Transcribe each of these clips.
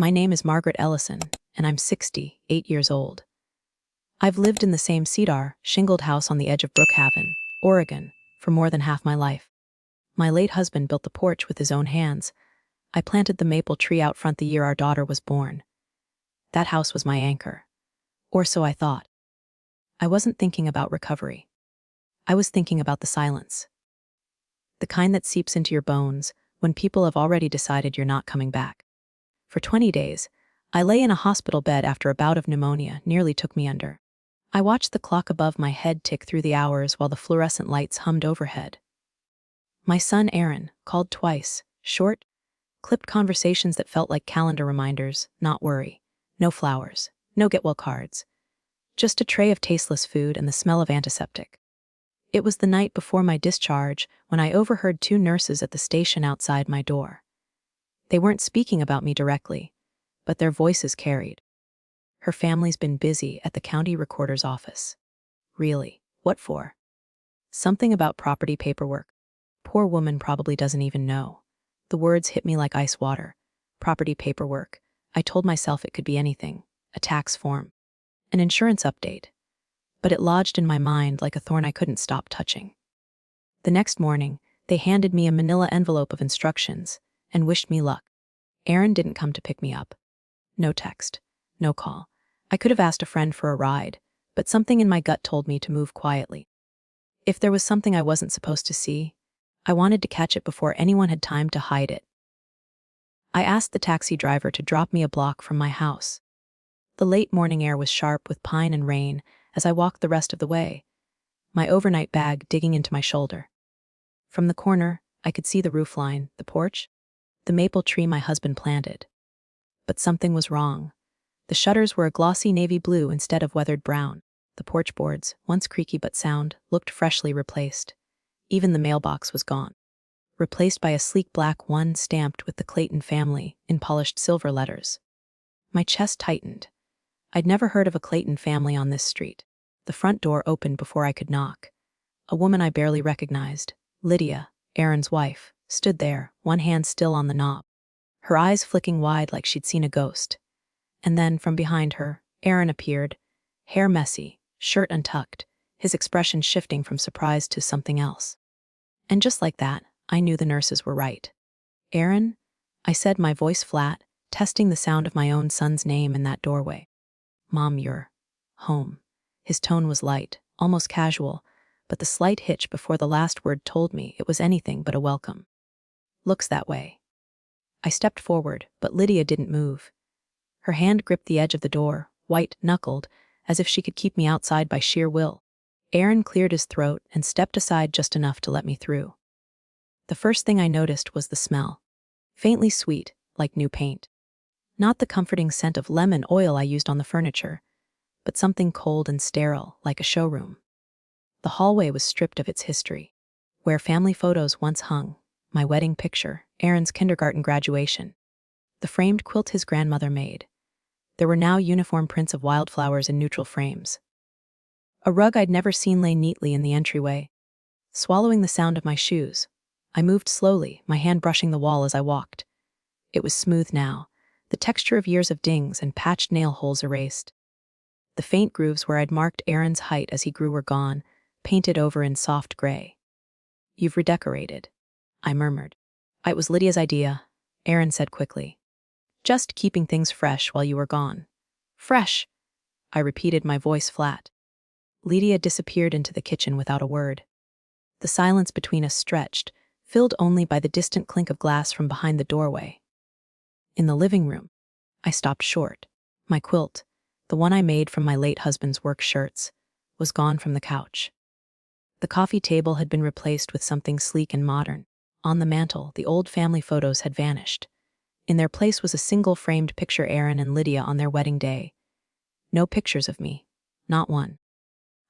My name is Margaret Ellison, and I'm 68 years old. I've lived in the same cedar, shingled house on the edge of Brookhaven, Oregon, for more than half my life. My late husband built the porch with his own hands. I planted the maple tree out front the year our daughter was born. That house was my anchor. Or so I thought. I wasn't thinking about recovery. I was thinking about the silence. The kind that seeps into your bones when people have already decided you're not coming back. For 20 days, I lay in a hospital bed after a bout of pneumonia nearly took me under. I watched the clock above my head tick through the hours while the fluorescent lights hummed overhead. My son Aaron called twice, short, clipped conversations that felt like calendar reminders, not worry, no flowers, no get-well cards, just a tray of tasteless food and the smell of antiseptic. It was the night before my discharge when I overheard two nurses at the station outside my door. They weren't speaking about me directly, but their voices carried. Her family's been busy at the county recorder's office. Really? What for? Something about property paperwork. Poor woman probably doesn't even know. The words hit me like ice water. Property paperwork. I told myself it could be anything. A tax form. An insurance update. But it lodged in my mind like a thorn I couldn't stop touching. The next morning, they handed me a manila envelope of instructions and wished me luck. Aaron didn't come to pick me up. No text. No call. I could have asked a friend for a ride, but something in my gut told me to move quietly. If there was something I wasn't supposed to see, I wanted to catch it before anyone had time to hide it. I asked the taxi driver to drop me a block from my house. The late morning air was sharp with pine and rain as I walked the rest of the way, my overnight bag digging into my shoulder. From the corner, I could see the roofline, the porch, the maple tree my husband planted. But something was wrong. The shutters were a glossy navy blue instead of weathered brown. The porch boards, once creaky but sound, looked freshly replaced. Even the mailbox was gone. Replaced by a sleek black one stamped with the Clayton family in polished silver letters. My chest tightened. I'd never heard of a Clayton family on this street. The front door opened before I could knock. A woman I barely recognized, Lydia, Aaron's wife, stood there, one hand still on the knob, her eyes flicking wide like she'd seen a ghost. And then, from behind her, Aaron appeared, hair messy, shirt untucked, his expression shifting from surprise to something else. And just like that, I knew the nurses were right. "Aaron?" I said, my voice flat, testing the sound of my own son's name in that doorway. "Mom, you're home." His tone was light, almost casual, but the slight hitch before the last word told me it was anything but a welcome. "Looks that way." I stepped forward, but Lydia didn't move. Her hand gripped the edge of the door, white-knuckled, as if she could keep me outside by sheer will. Aaron cleared his throat and stepped aside just enough to let me through. The first thing I noticed was the smell. Faintly sweet, like new paint. Not the comforting scent of lemon oil I used on the furniture, but something cold and sterile, like a showroom. The hallway was stripped of its history. Where family photos once hung, my wedding picture, Aaron's kindergarten graduation, the framed quilt his grandmother made. There were now uniform prints of wildflowers in neutral frames. A rug I'd never seen lay neatly in the entryway. Swallowing the sound of my shoes, I moved slowly, my hand brushing the wall as I walked. It was smooth now, the texture of years of dings and patched nail holes erased. The faint grooves where I'd marked Aaron's height as he grew were gone, painted over in soft gray. "You've redecorated," I murmured. "It was Lydia's idea," Aaron said quickly. "Just keeping things fresh while you were gone." "Fresh," I repeated, my voice flat. Lydia disappeared into the kitchen without a word. The silence between us stretched, filled only by the distant clink of glass from behind the doorway. In the living room, I stopped short. My quilt, the one I made from my late husband's work shirts, was gone from the couch. The coffee table had been replaced with something sleek and modern. On the mantel, the old family photos had vanished. In their place was a single framed picture Aaron and Lydia on their wedding day. No pictures of me, not one.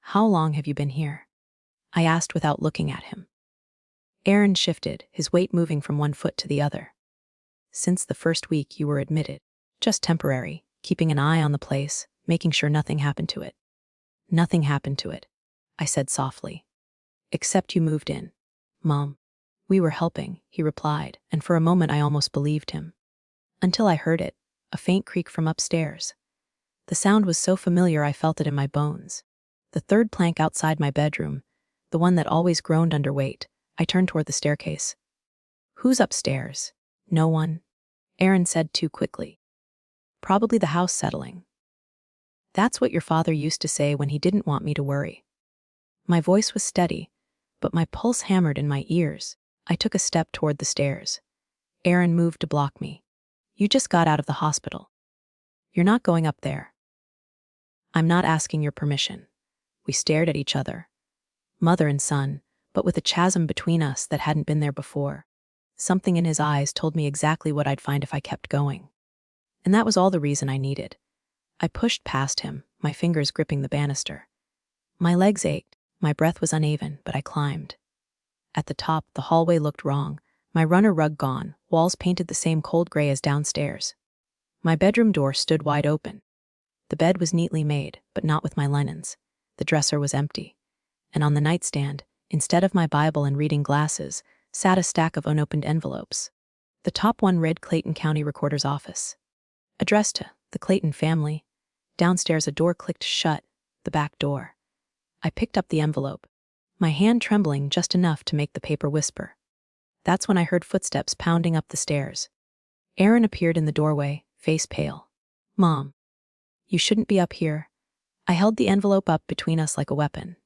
"How long have you been here?" I asked without looking at him. Aaron shifted, his weight moving from one foot to the other. "Since the first week you were admitted. Just temporary, keeping an eye on the place, making sure nothing happened to it." "Nothing happened to it," I said softly. "Except you moved in, Mom." "We were helping," he replied, and for a moment I almost believed him. Until I heard it, a faint creak from upstairs. The sound was so familiar I felt it in my bones. The third plank outside my bedroom, the one that always groaned under weight. I turned toward the staircase. "Who's upstairs?" "No one," Aaron said too quickly. "Probably the house settling." "That's what your father used to say when he didn't want me to worry." My voice was steady, but my pulse hammered in my ears. I took a step toward the stairs. Aaron moved to block me. "You just got out of the hospital. You're not going up there." "I'm not asking your permission." We stared at each other, mother and son, but with a chasm between us that hadn't been there before. Something in his eyes told me exactly what I'd find if I kept going. And that was all the reason I needed. I pushed past him, my fingers gripping the banister. My legs ached, my breath was uneven, but I climbed. At the top, the hallway looked wrong, my runner rug gone, walls painted the same cold gray as downstairs. My bedroom door stood wide open. The bed was neatly made, but not with my linens. The dresser was empty. And on the nightstand, instead of my Bible and reading glasses, sat a stack of unopened envelopes. The top one read Clayton County Recorder's Office. Addressed to the Clayton family. Downstairs a door clicked shut, the back door. I picked up the envelope, my hand trembling just enough to make the paper whisper. That's when I heard footsteps pounding up the stairs. Aaron appeared in the doorway, face pale. "Mom, you shouldn't be up here." I held the envelope up between us like a weapon.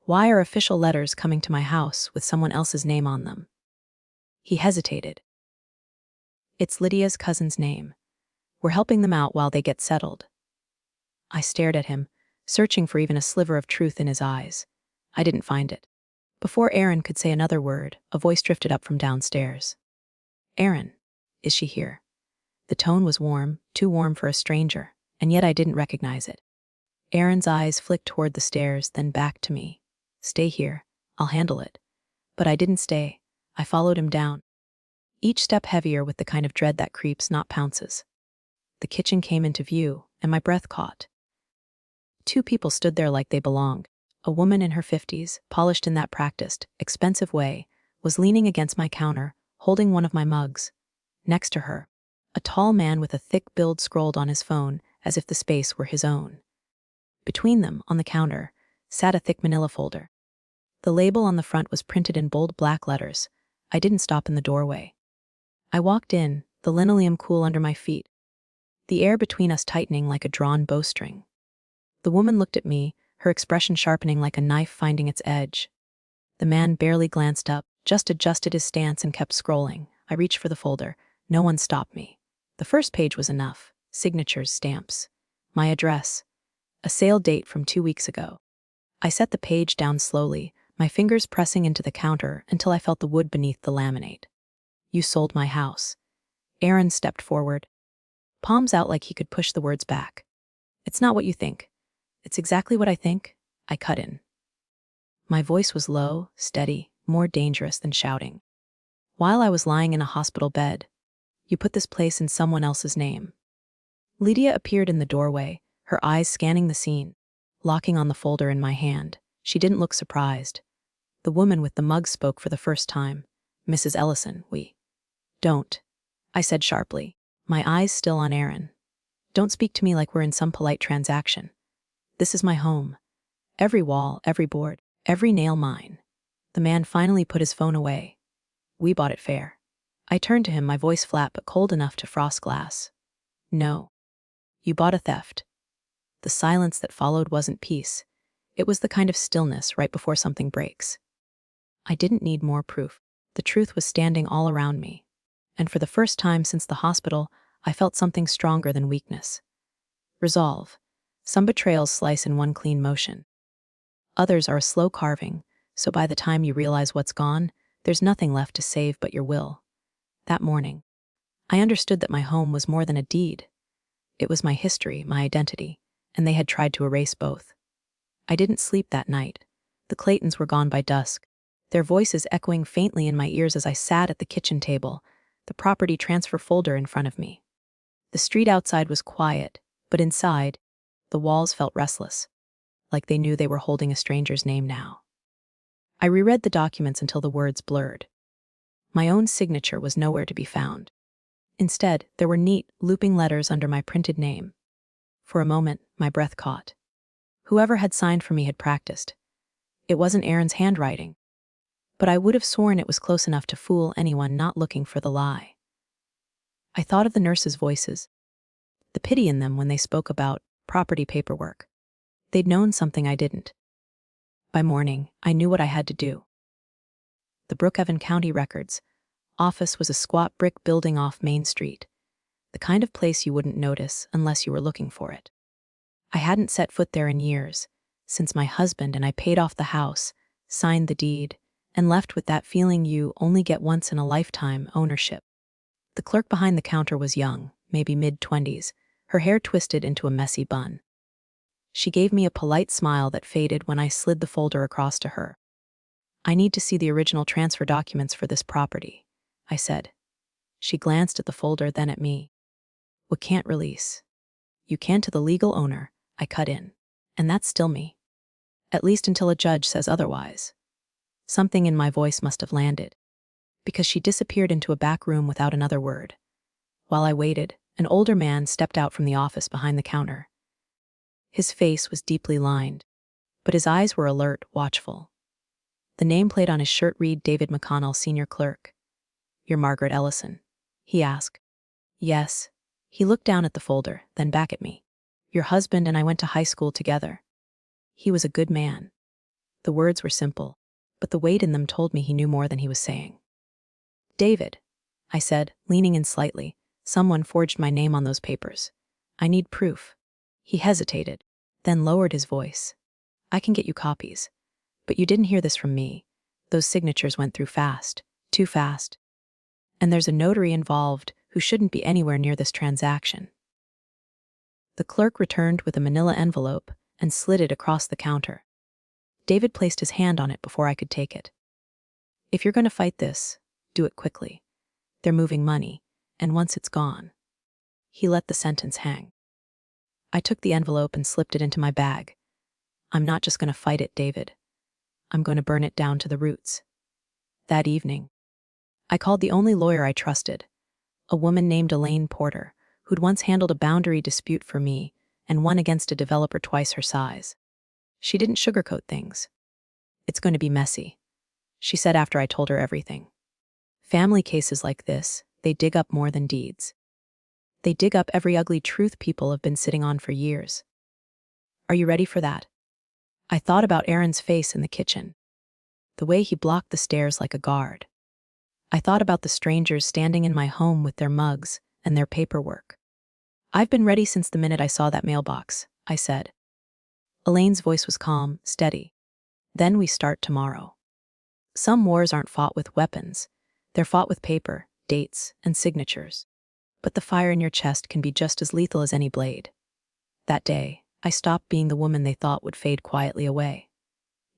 "Why are official letters coming to my house with someone else's name on them?" He hesitated. "It's Lydia's cousin's name. We're helping them out while they get settled." I stared at him, searching for even a sliver of truth in his eyes. I didn't find it. Before Aaron could say another word, a voice drifted up from downstairs. "Aaron, is she here?" The tone was warm, too warm for a stranger, and yet I didn't recognize it. Aaron's eyes flicked toward the stairs, then back to me. "Stay here. I'll handle it." But I didn't stay. I followed him down, each step heavier with the kind of dread that creeps, not pounces. The kitchen came into view, and my breath caught. Two people stood there like they belonged. A woman in her 50s, polished in that practiced, expensive way, was leaning against my counter, holding one of my mugs. Next to her, a tall man with a thick build scrolled on his phone as if the space were his own. Between them, on the counter, sat a thick manila folder. The label on the front was printed in bold black letters. I didn't stop in the doorway. I walked in, the linoleum cool under my feet, the air between us tightening like a drawn bowstring. The woman looked at me, her expression sharpening like a knife finding its edge. The man barely glanced up, just adjusted his stance and kept scrolling. I reached for the folder. No one stopped me. The first page was enough. Signatures, stamps. My address. A sale date from 2 weeks ago. I set the page down slowly, my fingers pressing into the counter until I felt the wood beneath the laminate. "You sold my house." Aaron stepped forward, palms out like he could push the words back. "It's not what you think." "It's exactly what I think," I cut in. My voice was low, steady, more dangerous than shouting. "While I was lying in a hospital bed, you put this place in someone else's name." Lydia appeared in the doorway, her eyes scanning the scene, locking on the folder in my hand. She didn't look surprised. The woman with the mug spoke for the first time. "Mrs. Ellison, we..." "Don't," I said sharply, my eyes still on Aaron. "Don't speak to me like we're in some polite transaction. This is my home. Every wall, every board, every nail mine." The man finally put his phone away. "We bought it fair." I turned to him, my voice flat but cold enough to frost glass. "No. You bought a theft." The silence that followed wasn't peace. It was the kind of stillness right before something breaks. I didn't need more proof. The truth was standing all around me. And for the first time since the hospital, I felt something stronger than weakness. Resolve. Some betrayals slice in one clean motion. Others are a slow carving, so by the time you realize what's gone, there's nothing left to save but your will. That morning, I understood that my home was more than a deed. It was my history, my identity, and they had tried to erase both. I didn't sleep that night. The Claytons were gone by dusk, their voices echoing faintly in my ears as I sat at the kitchen table, the property transfer folder in front of me. The street outside was quiet, but inside, the walls felt restless, like they knew they were holding a stranger's name now. I reread the documents until the words blurred. My own signature was nowhere to be found. Instead, there were neat, looping letters under my printed name. For a moment, my breath caught. Whoever had signed for me had practiced. It wasn't Aaron's handwriting, but I would have sworn it was close enough to fool anyone not looking for the lie. I thought of the nurses' voices, the pity in them when they spoke about property paperwork. They'd known something I didn't. By morning, I knew what I had to do. The Brookhaven County Records office was a squat brick building off Main Street, the kind of place you wouldn't notice unless you were looking for it. I hadn't set foot there in years, since my husband and I paid off the house, signed the deed, and left with that feeling you only get once in a lifetime ownership. The clerk behind the counter was young, maybe mid-20s, her hair twisted into a messy bun. She gave me a polite smile that faded when I slid the folder across to her. "I need to see the original transfer documents for this property," I said. She glanced at the folder, then at me. "We can't release." "You can to the legal owner," I cut in. "And that's still me. At least until a judge says otherwise." Something in my voice must have landed, because she disappeared into a back room without another word. While I waited, an older man stepped out from the office behind the counter. His face was deeply lined, but his eyes were alert, watchful. The nameplate on his shirt read David McConnell, Senior Clerk. "You're Margaret Ellison?" he asked. "Yes." He looked down at the folder, then back at me. "Your husband and I went to high school together. He was a good man." The words were simple, but the weight in them told me he knew more than he was saying. "David," I said, leaning in slightly, "someone forged my name on those papers. I need proof." He hesitated, then lowered his voice. "I can get you copies. But you didn't hear this from me. Those signatures went through fast, too fast. And there's a notary involved who shouldn't be anywhere near this transaction." The clerk returned with a manila envelope and slid it across the counter. David placed his hand on it before I could take it. "If you're going to fight this, do it quickly. They're moving money, and once it's gone." He let the sentence hang. I took the envelope and slipped it into my bag. "I'm not just going to fight it, David. I'm going to burn it down to the roots." That evening, I called the only lawyer I trusted, a woman named Elaine Porter, who'd once handled a boundary dispute for me and won against a developer twice her size. She didn't sugarcoat things. "It's going to be messy," she said after I told her everything. "Family cases like this, they dig up more than deeds. They dig up every ugly truth people have been sitting on for years. Are you ready for that?" I thought about Aaron's face in the kitchen, the way he blocked the stairs like a guard. I thought about the strangers standing in my home with their mugs and their paperwork. "I've been ready since the minute I saw that mailbox," I said. Elaine's voice was calm, steady. "Then we start tomorrow. Some wars aren't fought with weapons. They're fought with paper, dates, and signatures. But the fire in your chest can be just as lethal as any blade." That day, I stopped being the woman they thought would fade quietly away.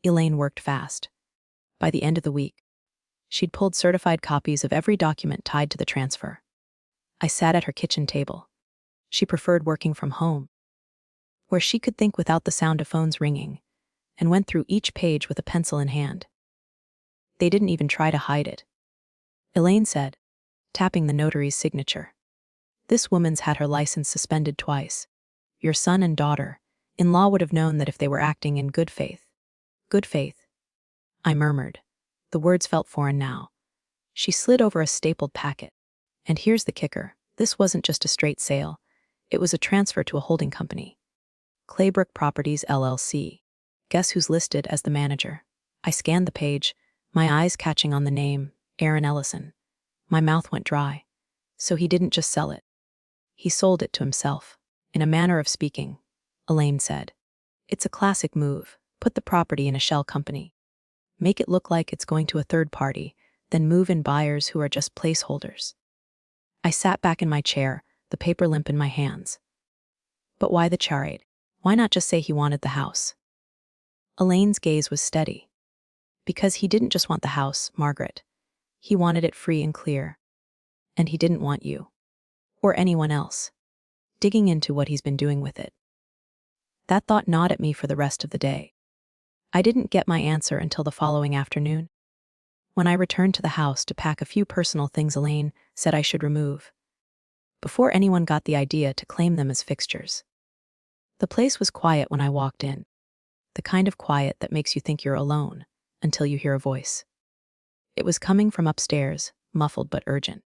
Elaine worked fast. By the end of the week, she'd pulled certified copies of every document tied to the transfer. I sat at her kitchen table. She preferred working from home, where she could think without the sound of phones ringing, and went through each page with a pencil in hand. They didn't even try to hide it. Elaine said, tapping the notary's signature, "This woman's had her license suspended twice. Your son and daughter-in-law would have known that if they were acting in good faith." "Good faith," I murmured. The words felt foreign now. She slid over a stapled packet. "And here's the kicker. This wasn't just a straight sale. It was a transfer to a holding company. Claybrook Properties, LLC. Guess who's listed as the manager?" I scanned the page, my eyes catching on the name, Aaron Ellison. My mouth went dry. So he didn't just sell it. He sold it to himself. "In a manner of speaking," Elaine said. "It's a classic move. Put the property in a shell company. Make it look like it's going to a third party, then move in buyers who are just placeholders." I sat back in my chair, the paper limp in my hands. "But why the charade? Why not just say he wanted the house?" Elaine's gaze was steady. "Because he didn't just want the house, Margaret. He wanted it free and clear. And he didn't want you. Or anyone else digging into what he's been doing with it." That thought gnawed at me for the rest of the day. I didn't get my answer until the following afternoon, when I returned to the house to pack a few personal things Elaine said I should remove. before anyone got the idea to claim them as fixtures. The place was quiet when I walked in, the kind of quiet that makes you think you're alone until you hear a voice. It was coming from upstairs, muffled but urgent.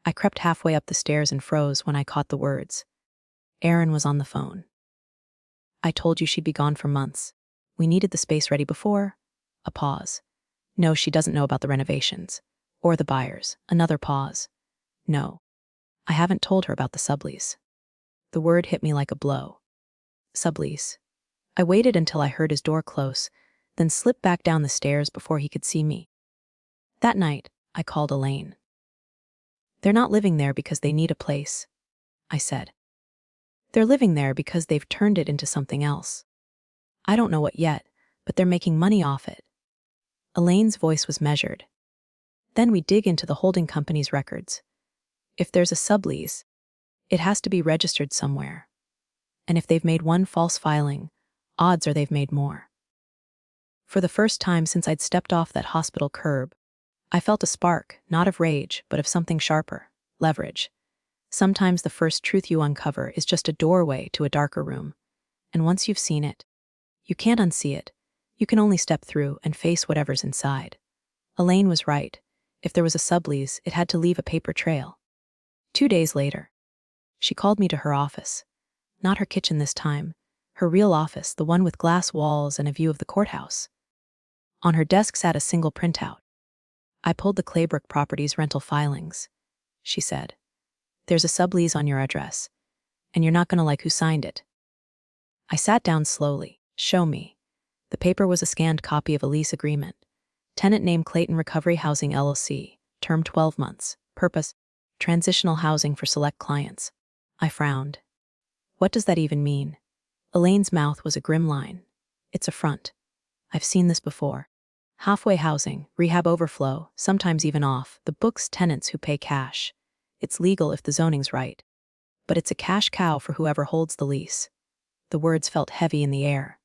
I crept halfway up the stairs and froze when I caught the words. Erin was on the phone. I told you she'd be gone for months. We needed the space ready before. A pause. No, she doesn't know about the renovations. Or the buyers. Another pause. No. I haven't told her about the sublease. The word hit me like a blow. Sublease. I waited until I heard his door close, then slipped back down the stairs before he could see me. That night, I called Elaine. They're not living there because they need a place, I said. They're living there because they've turned it into something else. I don't know what yet, but they're making money off it. Elaine's voice was measured. Then we dig into the holding company's records. If there's a sublease, it has to be registered somewhere. And if they've made one false filing, odds are they've made more. For the first time since I'd stepped off that hospital curb, I felt a spark, not of rage, but of something sharper, leverage. Sometimes the first truth you uncover is just a doorway to a darker room. And once you've seen it, you can't unsee it. You can only step through and face whatever's inside. Elaine was right. If there was a sublease, it had to leave a paper trail. 2 days later, she called me to her office. Not her kitchen this time. Her real office, the one with glass walls and a view of the courthouse. On her desk sat a single printout. I pulled the Claybrook Properties rental filings. She said, "There's a sublease on your address, and you're not going to like who signed it." I sat down slowly. Show me. The paper was a scanned copy of a lease agreement. Tenant name Clayton Recovery Housing LLC. Term 12 months. Purpose, transitional housing for select clients. I frowned. What does that even mean? Elaine's mouth was a grim line. It's a front. I've seen this before. Halfway housing, rehab overflow, sometimes even off, the book's tenants who pay cash. It's legal if the zoning's right. But it's a cash cow for whoever holds the lease. The words felt heavy in the air.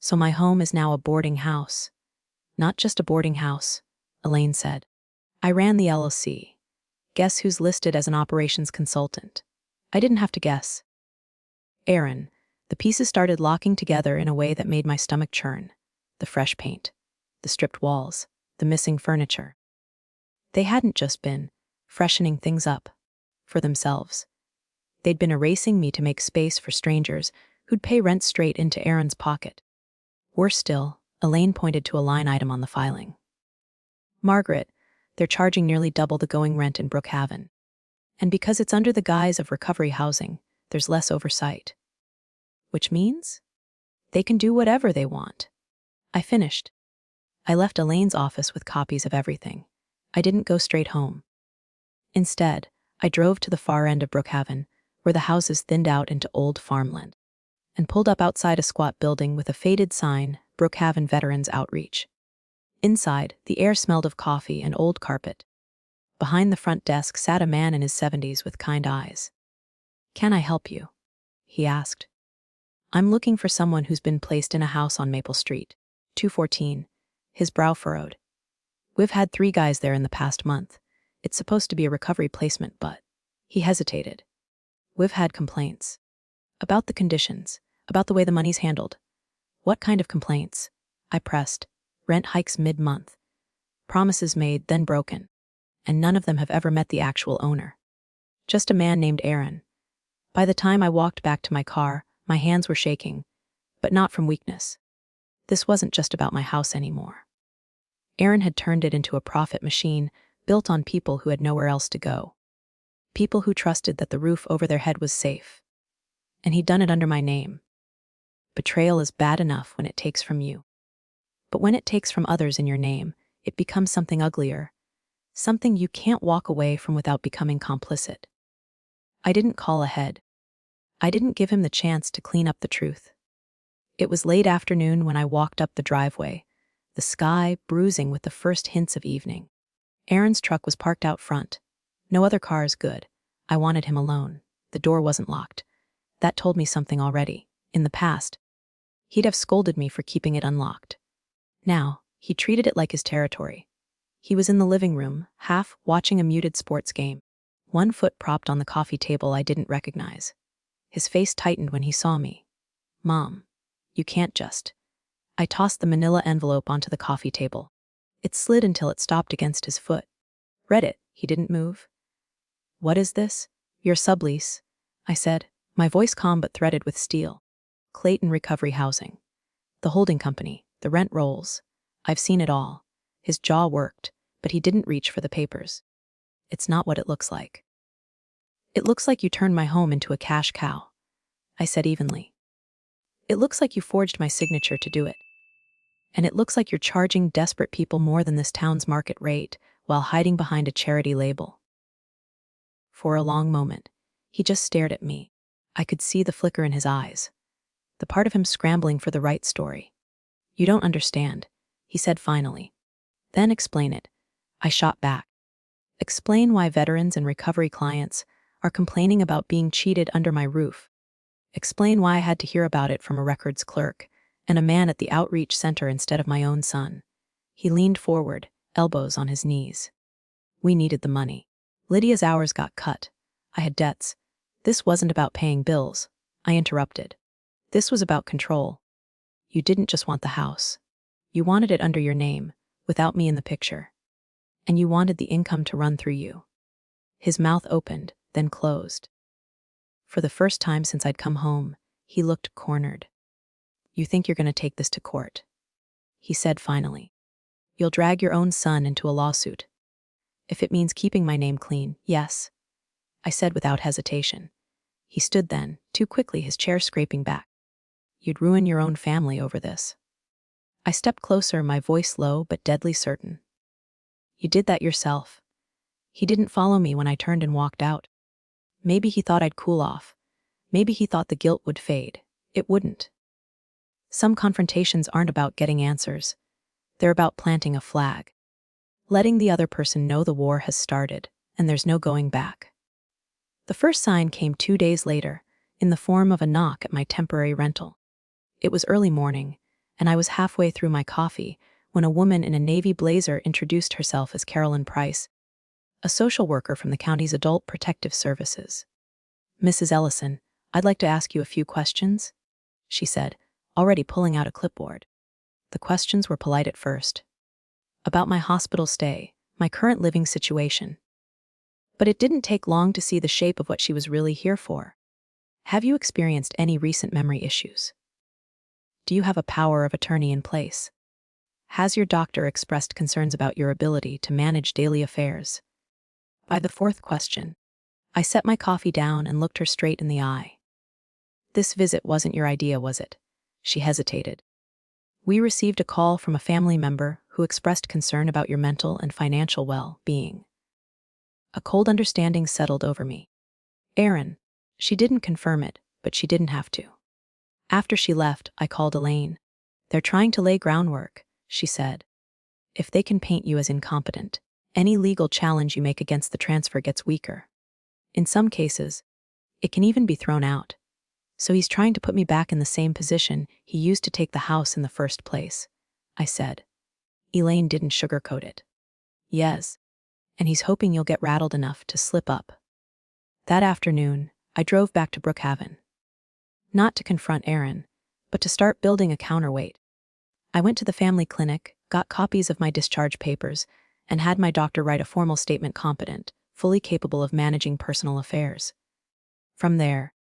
So my home is now a boarding house. Not just a boarding house, Elaine said. I ran the LLC. Guess who's listed as an operations consultant? I didn't have to guess. Erin. The pieces started locking together in a way that made my stomach churn. The fresh paint. The stripped walls, the missing furniture. They hadn't just been freshening things up for themselves. They'd been erasing me to make space for strangers who'd pay rent straight into Erin's pocket. Worse still, Elaine pointed to a line item on the filing. Margaret, they're charging nearly double the going rent in Brookhaven. And because it's under the guise of recovery housing, there's less oversight. Which means they can do whatever they want. I finished. I left Elaine's office with copies of everything. I didn't go straight home. Instead, I drove to the far end of Brookhaven, where the houses thinned out into old farmland, and pulled up outside a squat building with a faded sign, Brookhaven Veterans Outreach. Inside, the air smelled of coffee and old carpet. Behind the front desk sat a man in his 70s with kind eyes. "Can I help you?" he asked. "I'm looking for someone who's been placed in a house on Maple Street, 214. His brow furrowed. "We've had 3 guys there in the past month. It's supposed to be a recovery placement, but..." He hesitated. "We've had complaints. About the conditions, about the way the money's handled." "What kind of complaints?" I pressed. "Rent hikes mid-month. Promises made, then broken. And none of them have ever met the actual owner. Just a man named Erin. By the time I walked back to my car, my hands were shaking, but not from weakness. This wasn't just about my house anymore. Erin had turned it into a profit machine built on people who had nowhere else to go. People who trusted that the roof over their head was safe. And he'd done it under my name. Betrayal is bad enough when it takes from you. But when it takes from others in your name, it becomes something uglier. Something you can't walk away from without becoming complicit. I didn't call ahead. I didn't give him the chance to clean up the truth. It was late afternoon when I walked up the driveway, the sky bruising with the first hints of evening. Erin's truck was parked out front. No other cars good. I wanted him alone. The door wasn't locked. That told me something already. In the past, he'd have scolded me for keeping it unlocked. Now, he treated it like his territory. He was in the living room, half watching a muted sports game. one foot propped on the coffee table I didn't recognize. His face tightened when he saw me. "Mom, you can't just." I tossed the manila envelope onto the coffee table. It slid until it stopped against his foot. "Read it." He didn't move. "What is this?" "Your sublease," I said, my voice calm but threaded with steel. "Clayton Recovery Housing. The holding company, the rent rolls. I've seen it all." His jaw worked, but he didn't reach for the papers. "It's not what it looks like." "It looks like you turned my home into a cash cow," I said evenly. "It looks like you forged my signature to do it. And it looks like you're charging desperate people more than this town's market rate while hiding behind a charity label." For a long moment, he just stared at me. I could see the flicker in his eyes, the part of him scrambling for the right story. "You don't understand," he said finally. "Then explain it." I shot back. "Explain why veterans and recovery clients are complaining about being cheated under my roof. Explain why I had to hear about it from a records clerk and a man at the outreach center instead of my own son." He leaned forward, elbows on his knees. "We needed the money. Lydia's hours got cut. I had debts. This wasn't about paying bills." I interrupted. "This was about control. You didn't just want the house. You wanted it under your name, without me in the picture. And you wanted the income to run through you." His mouth opened, then closed. For the first time since I'd come home, he looked cornered. "You think you're going to take this to court?" he said finally. "You'll drag your own son into a lawsuit. If it means keeping my name clean, yes," I said without hesitation. He stood then, too quickly, his chair scraping back. "You'd ruin your own family over this." I stepped closer, my voice low but deadly certain. "You did that yourself." He didn't follow me when I turned and walked out. Maybe he thought I'd cool off. Maybe he thought the guilt would fade. It wouldn't. Some confrontations aren't about getting answers. They're about planting a flag. Letting the other person know the war has started, and there's no going back. The first sign came 2 days later, in the form of a knock at my temporary rental. It was early morning, and I was halfway through my coffee when a woman in a navy blazer introduced herself as Carolyn Price, a social worker from the county's Adult Protective Services. "Mrs. Ellison, I'd like to ask you a few questions," she said, already pulling out a clipboard. The questions were polite at first. About my hospital stay, my current living situation. But it didn't take long to see the shape of what she was really here for. "Have you experienced any recent memory issues? Do you have a power of attorney in place? Has your doctor expressed concerns about your ability to manage daily affairs?" By the fourth question, I set my coffee down and looked her straight in the eye. "This visit wasn't your idea, was it?" She hesitated. "We received a call from a family member who expressed concern about your mental and financial well-being." A cold understanding settled over me. "Aaron." She didn't confirm it, but she didn't have to. After she left, I called Elaine. "They're trying to lay groundwork," she said. "If they can paint you as incompetent, any legal challenge you make against the transfer gets weaker. In some cases, it can even be thrown out. So he's trying to put me back in the same position he used to take the house in the first place," I said. Elaine didn't sugarcoat it. "Yes, and he's hoping you'll get rattled enough to slip up." That afternoon, I drove back to Brookhaven. Not to confront Aaron, but to start building a counterweight. I went to the family clinic, got copies of my discharge papers, and had my doctor write a formal statement competent, fully capable of managing personal affairs. From there,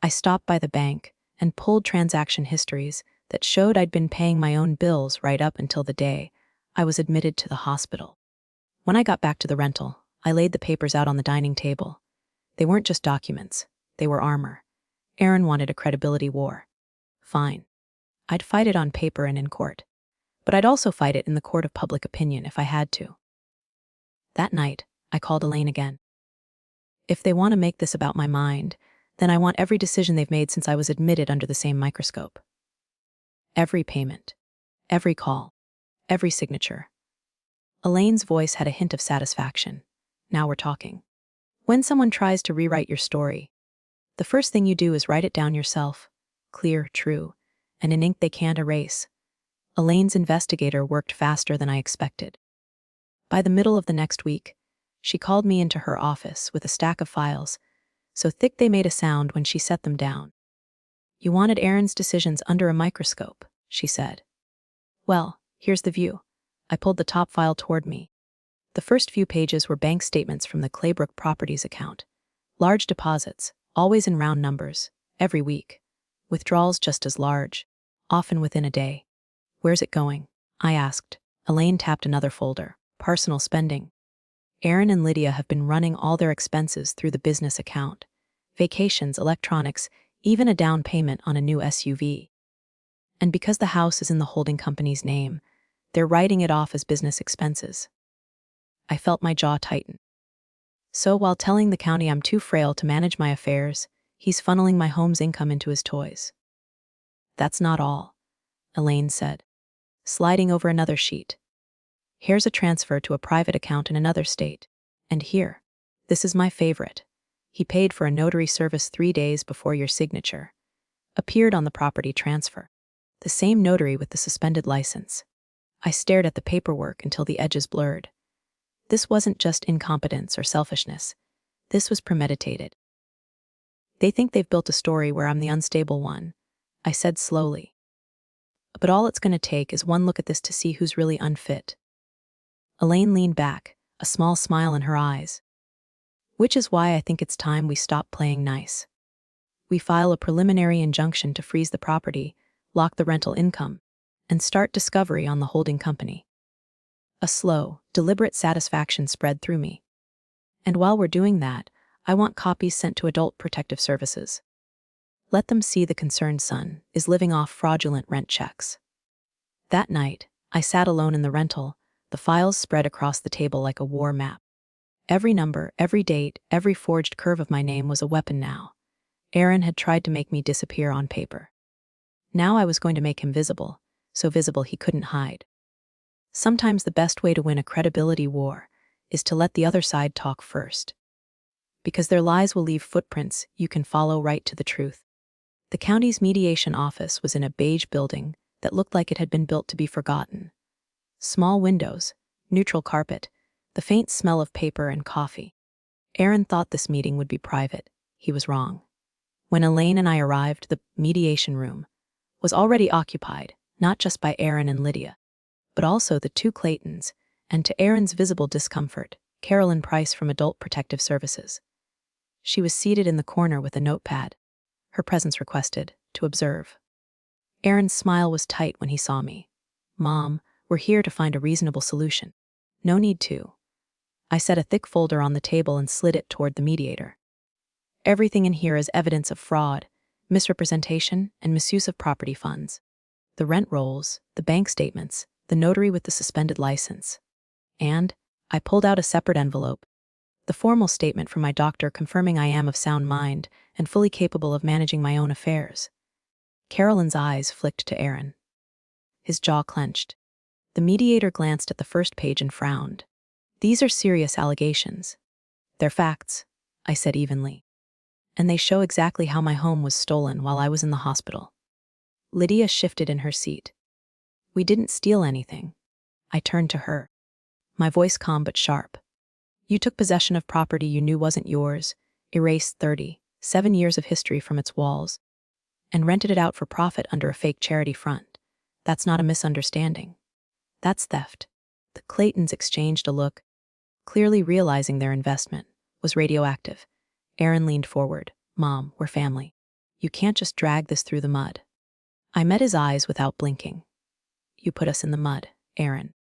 I stopped by the bank and pulled transaction histories that showed I'd been paying my own bills right up until the day I was admitted to the hospital. When I got back to the rental, I laid the papers out on the dining table. They weren't just documents, they were armor. Aaron wanted a credibility war. Fine. I'd fight it on paper and in court. But I'd also fight it in the court of public opinion if I had to. That night, I called Elaine again. "If they want to make this about my mind, then I want every decision they've made since I was admitted under the same microscope. Every payment, every call, every signature." Elaine's voice had a hint of satisfaction. "Now we're talking." When someone tries to rewrite your story, the first thing you do is write it down yourself, clear, true, and in ink they can't erase. Elaine's investigator worked faster than I expected. By the middle of the next week, She called me into her office with a stack of files, so thick they made a sound when she set them down. "You wanted Aaron's decisions under a microscope," she said. "Well, here's the view." I pulled the top file toward me. The first few pages were bank statements from the Claybrook Properties account. Large deposits, always in round numbers, every week. Withdrawals just as large, often within a day. "Where's it going?" I asked. Elaine tapped another folder. "Personal spending." Aaron and Lydia have been running all their expenses through the business account. Vacations, electronics, even a down payment on a new SUV. And because the house is in the holding company's name, they're writing it off as business expenses. I felt my jaw tighten. So while telling the county I'm too frail to manage my affairs, he's funneling my home's income into his toys. "That's not all," Elaine said, sliding over another sheet. "Here's a transfer to a private account in another state. And here, this is my favorite. He paid for a notary service 3 days before your signature. Appeared on the property transfer. The same notary with the suspended license." I stared at the paperwork until the edges blurred. This wasn't just incompetence or selfishness. This was premeditated. "They think they've built a story where I'm the unstable one," I said slowly. "But all it's going to take is one look at this to see who's really unfit." Elaine leaned back, a small smile in her eyes. "Which is why I think it's time we stop playing nice. We file a preliminary injunction to freeze the property, lock the rental income, and start discovery on the holding company." A slow, deliberate satisfaction spread through me. "And while we're doing that, I want copies sent to Adult Protective Services. Let them see the concerned son is living off fraudulent rent checks." That night, I sat alone in the rental, the files spread across the table like a war map. Every number, every date, every forged curve of my name was a weapon now. Aaron had tried to make me disappear on paper. Now I was going to make him visible, so visible he couldn't hide. Sometimes the best way to win a credibility war is to let the other side talk first. Because their lies will leave footprints you can follow right to the truth. The county's mediation office was in a beige building that looked like it had been built to be forgotten. Small windows, neutral carpet, the faint smell of paper and coffee. Aaron thought this meeting would be private. He was wrong. When Elaine and I arrived, the mediation room was already occupied, not just by Aaron and Lydia, but also the two Claytons, and to Aaron's visible discomfort, Carolyn Price from Adult Protective Services. She was seated in the corner with a notepad. Her presence requested, to observe. Aaron's smile was tight when he saw me. "Mom, we're here to find a reasonable solution." "No need to." I set a thick folder on the table and slid it toward the mediator. "Everything in here is evidence of fraud, misrepresentation, and misuse of property funds. The rent rolls, the bank statements, the notary with the suspended license. And," I pulled out a separate envelope, "the formal statement from my doctor confirming I am of sound mind and fully capable of managing my own affairs." Carolyn's eyes flicked to Aaron. His jaw clenched. The mediator glanced at the first page and frowned. "These are serious allegations." "They're facts," I said evenly. "And they show exactly how my home was stolen while I was in the hospital." Lydia shifted in her seat. "We didn't steal anything." I turned to her, my voice calm but sharp. "You took possession of property you knew wasn't yours, erased 37 years of history from its walls, and rented it out for profit under a fake charity front. That's not a misunderstanding. That's theft." The Claytons exchanged a look, clearly realizing their investment was radioactive. Aaron leaned forward. "Mom, we're family. You can't just drag this through the mud." I met his eyes without blinking. "You put us in the mud, Aaron.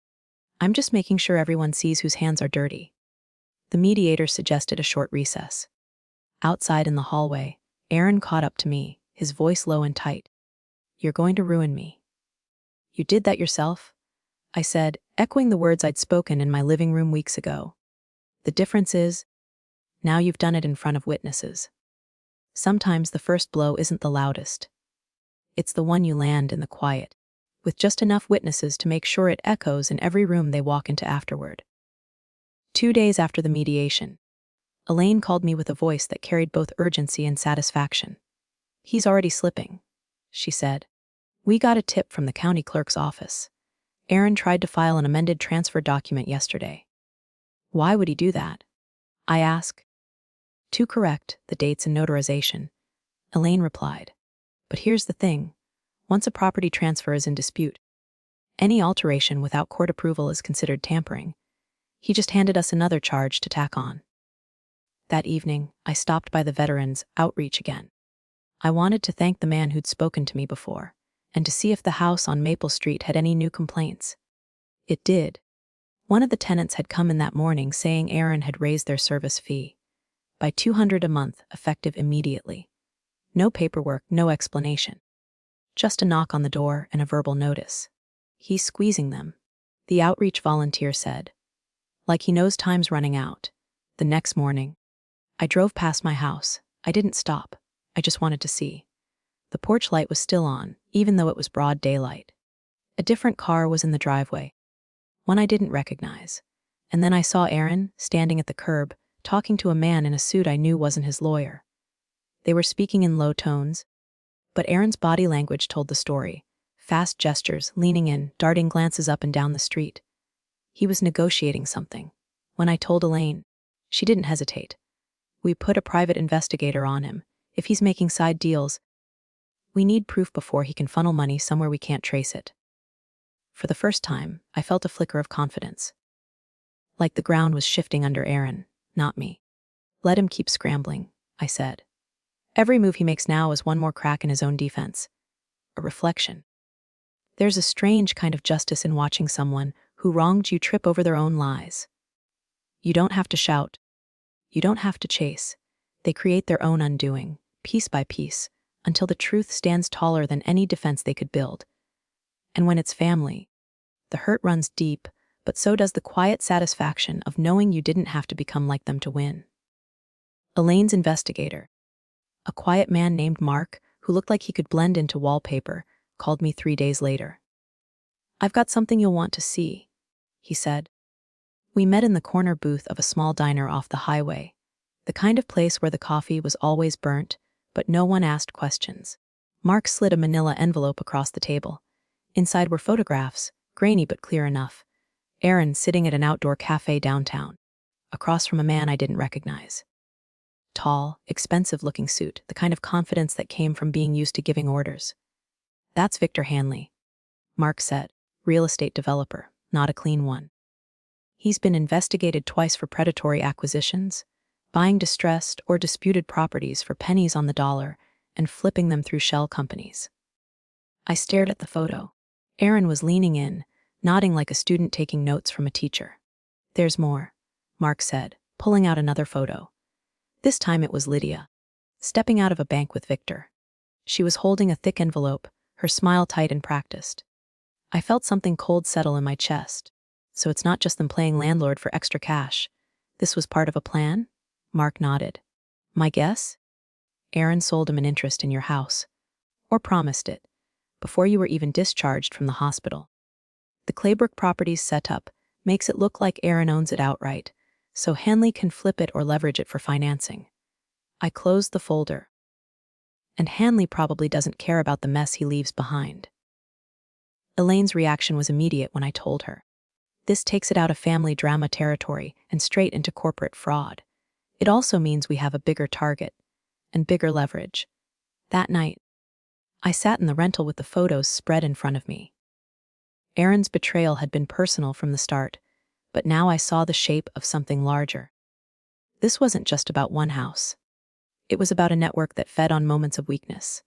I'm just making sure everyone sees whose hands are dirty." The mediator suggested a short recess. Outside in the hallway, Aaron caught up to me, his voice low and tight. "You're going to ruin me." "You did that yourself," I said, echoing the words I'd spoken in my living room weeks ago. "The difference is, now you've done it in front of witnesses." Sometimes the first blow isn't the loudest. It's the one you land in the quiet, with just enough witnesses to make sure it echoes in every room they walk into afterward. 2 days after the mediation, Elaine called me with a voice that carried both urgency and satisfaction. "He's already slipping," she said. "We got a tip from the county clerk's office. Aaron tried to file an amended transfer document yesterday." "Why would he do that?" I ask. "Too correct, the dates and notarization," Elaine replied. "But here's the thing. Once a property transfer is in dispute, any alteration without court approval is considered tampering. He just handed us another charge to tack on." That evening, I stopped by the Veterans Outreach again. I wanted to thank the man who'd spoken to me before, and to see if the house on Maple Street had any new complaints. It did. One of the tenants had come in that morning saying Aaron had raised their service fee by $200 a month, effective immediately. No paperwork, no explanation. Just a knock on the door and a verbal notice. He's squeezing them, the outreach volunteer said. Like he knows time's running out. The next morning, I drove past my house. I didn't stop. I just wanted to see. The porch light was still on, even though it was broad daylight. A different car was in the driveway, one I didn't recognize. And then I saw Aaron, standing at the curb, talking to a man in a suit I knew wasn't his lawyer. They were speaking in low tones, but Aaron's body language told the story. Fast gestures, leaning in, darting glances up and down the street. He was negotiating something. When I told Elaine, she didn't hesitate. "We put a private investigator on him. If he's making side deals, we need proof before he can funnel money somewhere we can't trace it." For the first time, I felt a flicker of confidence. Like the ground was shifting under Aaron, not me. "Let him keep scrambling," I said. "Every move he makes now is one more crack in his own defense." A reflection. There's a strange kind of justice in watching someone who wronged you trip over their own lies. You don't have to shout. You don't have to chase. They create their own undoing, piece by piece, until the truth stands taller than any defense they could build. And when it's family, the hurt runs deep, but so does the quiet satisfaction of knowing you didn't have to become like them to win. Elaine's investigator, a quiet man named Mark, who looked like he could blend into wallpaper, called me 3 days later. "I've got something you'll want to see," he said. We met in the corner booth of a small diner off the highway, the kind of place where the coffee was always burnt, but no one asked questions. Mark slid a manila envelope across the table. Inside were photographs, grainy but clear enough. Aaron sitting at an outdoor cafe downtown, across from a man I didn't recognize. Tall, expensive-looking suit, the kind of confidence that came from being used to giving orders. "That's Victor Hanley," Mark said, "real estate developer, not a clean one. He's been investigated twice for predatory acquisitions, buying distressed or disputed properties for pennies on the dollar and flipping them through shell companies." I stared at the photo. Aaron was leaning in, nodding like a student taking notes from a teacher. "There's more," Mark said, pulling out another photo. This time it was Lydia, stepping out of a bank with Victor. She was holding a thick envelope, her smile tight and practiced. I felt something cold settle in my chest. So it's not just them playing landlord for extra cash. This was part of a plan? Mark nodded. "My guess? Aaron sold him an interest in your house. Or promised it, before you were even discharged from the hospital. The Claybrook Properties setup makes it look like Aaron owns it outright, so Hanley can flip it or leverage it for financing." I closed the folder. "And Hanley probably doesn't care about the mess he leaves behind." Elaine's reaction was immediate when I told her. "This takes it out of family drama territory and straight into corporate fraud. It also means we have a bigger target and bigger leverage." That night, I sat in the rental with the photos spread in front of me. Aaron's betrayal had been personal from the start, but now I saw the shape of something larger. This wasn't just about one house. It was about a network that fed on moments of weakness.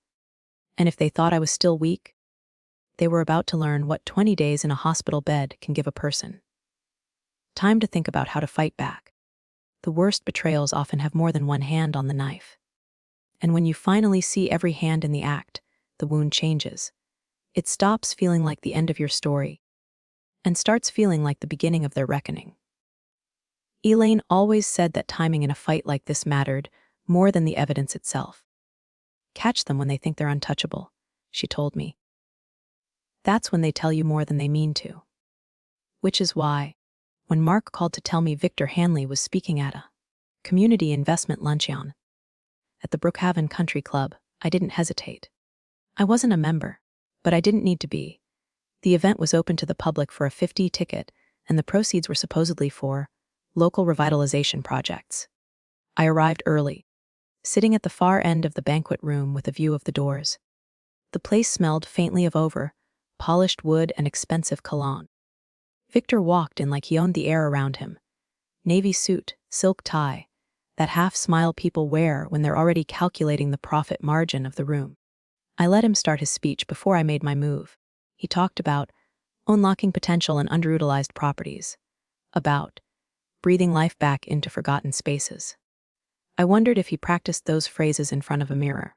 And if they thought I was still weak, they were about to learn what 20 days in a hospital bed can give a person. Time to think about how to fight back. The worst betrayals often have more than one hand on the knife. And when you finally see every hand in the act, the wound changes. It stops feeling like the end of your story and starts feeling like the beginning of their reckoning. Elaine always said that timing in a fight like this mattered more than the evidence itself. "Catch them when they think they're untouchable," she told me. "That's when they tell you more than they mean to." Which is why, when Mark called to tell me Victor Hanley was speaking at a community investment luncheon at the Brookhaven Country Club, I didn't hesitate. I wasn't a member, but I didn't need to be. The event was open to the public for a $50 ticket, and the proceeds were supposedly for local revitalization projects. I arrived early, sitting at the far end of the banquet room with a view of the doors. The place smelled faintly of polished wood and expensive cologne. Victor walked in like he owned the air around him. Navy suit, silk tie, that half-smile people wear when they're already calculating the profit margin of the room. I let him start his speech before I made my move. He talked about unlocking potential in underutilized properties, about breathing life back into forgotten spaces. I wondered if he practiced those phrases in front of a mirror.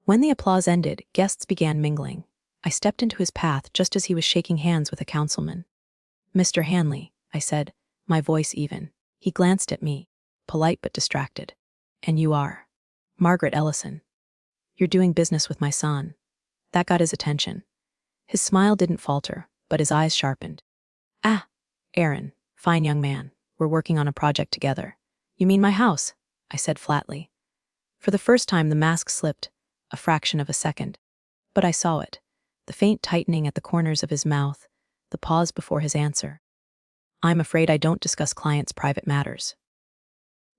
When the applause ended, guests began mingling. I stepped into his path just as he was shaking hands with a councilman. "Mr. Hanley," I said, my voice even. He glanced at me, polite but distracted. "And you are?" "Margaret Ellison. You're doing business with my son." That got his attention. His smile didn't falter, but his eyes sharpened. "Ah, Aaron, fine young man. We're working on a project together." "You mean my house?" I said flatly. For the first time, the mask slipped, a fraction of a second. But I saw it, the faint tightening at the corners of his mouth, the pause before his answer. "I'm afraid I don't discuss clients' private matters."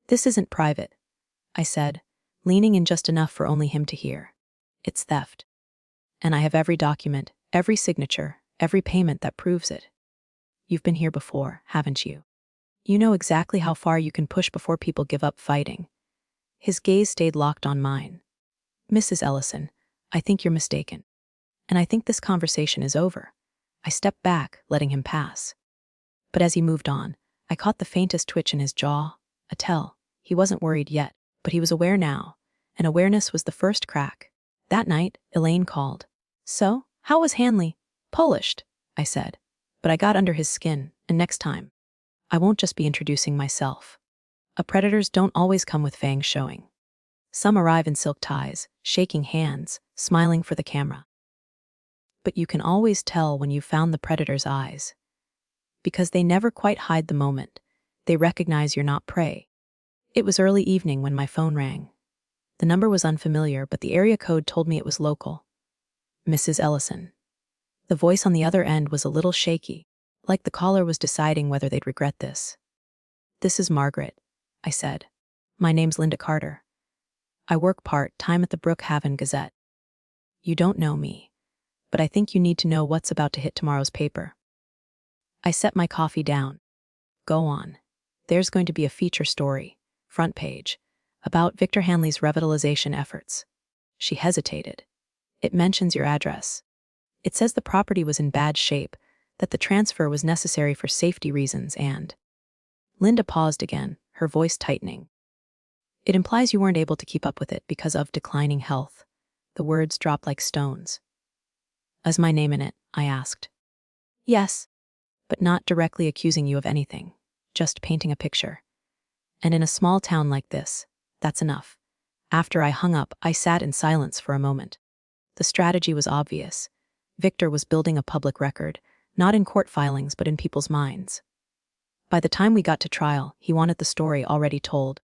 "This isn't private," I said, leaning in just enough for only him to hear. "It's theft. And I have every document, every signature, every payment that proves it. You've been here before, haven't you? You know exactly how far you can push before people give up fighting." His gaze stayed locked on mine. "Mrs. Ellison, I think you're mistaken. And I think this conversation is over." I stepped back, letting him pass. But as he moved on, I caught the faintest twitch in his jaw, a tell. He wasn't worried yet, but he was aware now, and awareness was the first crack. That night, Elaine called. "So, how was Hanley?" "Polished," I said. But I got under his skin, and next time, I won't just be introducing myself. Predators don't always come with fangs showing. Some arrive in silk ties, shaking hands, smiling for the camera. But you can always tell when you've found the predator's eyes. Because they never quite hide the moment. They recognize you're not prey. It was early evening when my phone rang. The number was unfamiliar, but the area code told me it was local. "Mrs. Ellison." The voice on the other end was a little shaky, like the caller was deciding whether they'd regret this. "This is Margaret," I said. "My name's Linda Carter. I work part-time at the Brookhaven Gazette. You don't know me, but I think you need to know what's about to hit tomorrow's paper." I set my coffee down. "Go on. There's going to be a feature story, front page, about Victor Hanley's revitalization efforts." She hesitated. "It mentions your address. It says the property was in bad shape, that the transfer was necessary for safety reasons, and—" Linda paused again, her voice tightening. "It implies you weren't able to keep up with it because of declining health." The words dropped like stones. "Is my name in it?" I asked. "Yes, but not directly accusing you of anything, just painting a picture. And in a small town like this, that's enough." After I hung up, I sat in silence for a moment. The strategy was obvious. Victor was building a public record, not in court filings but in people's minds. By the time we got to trial, he wanted the story already told.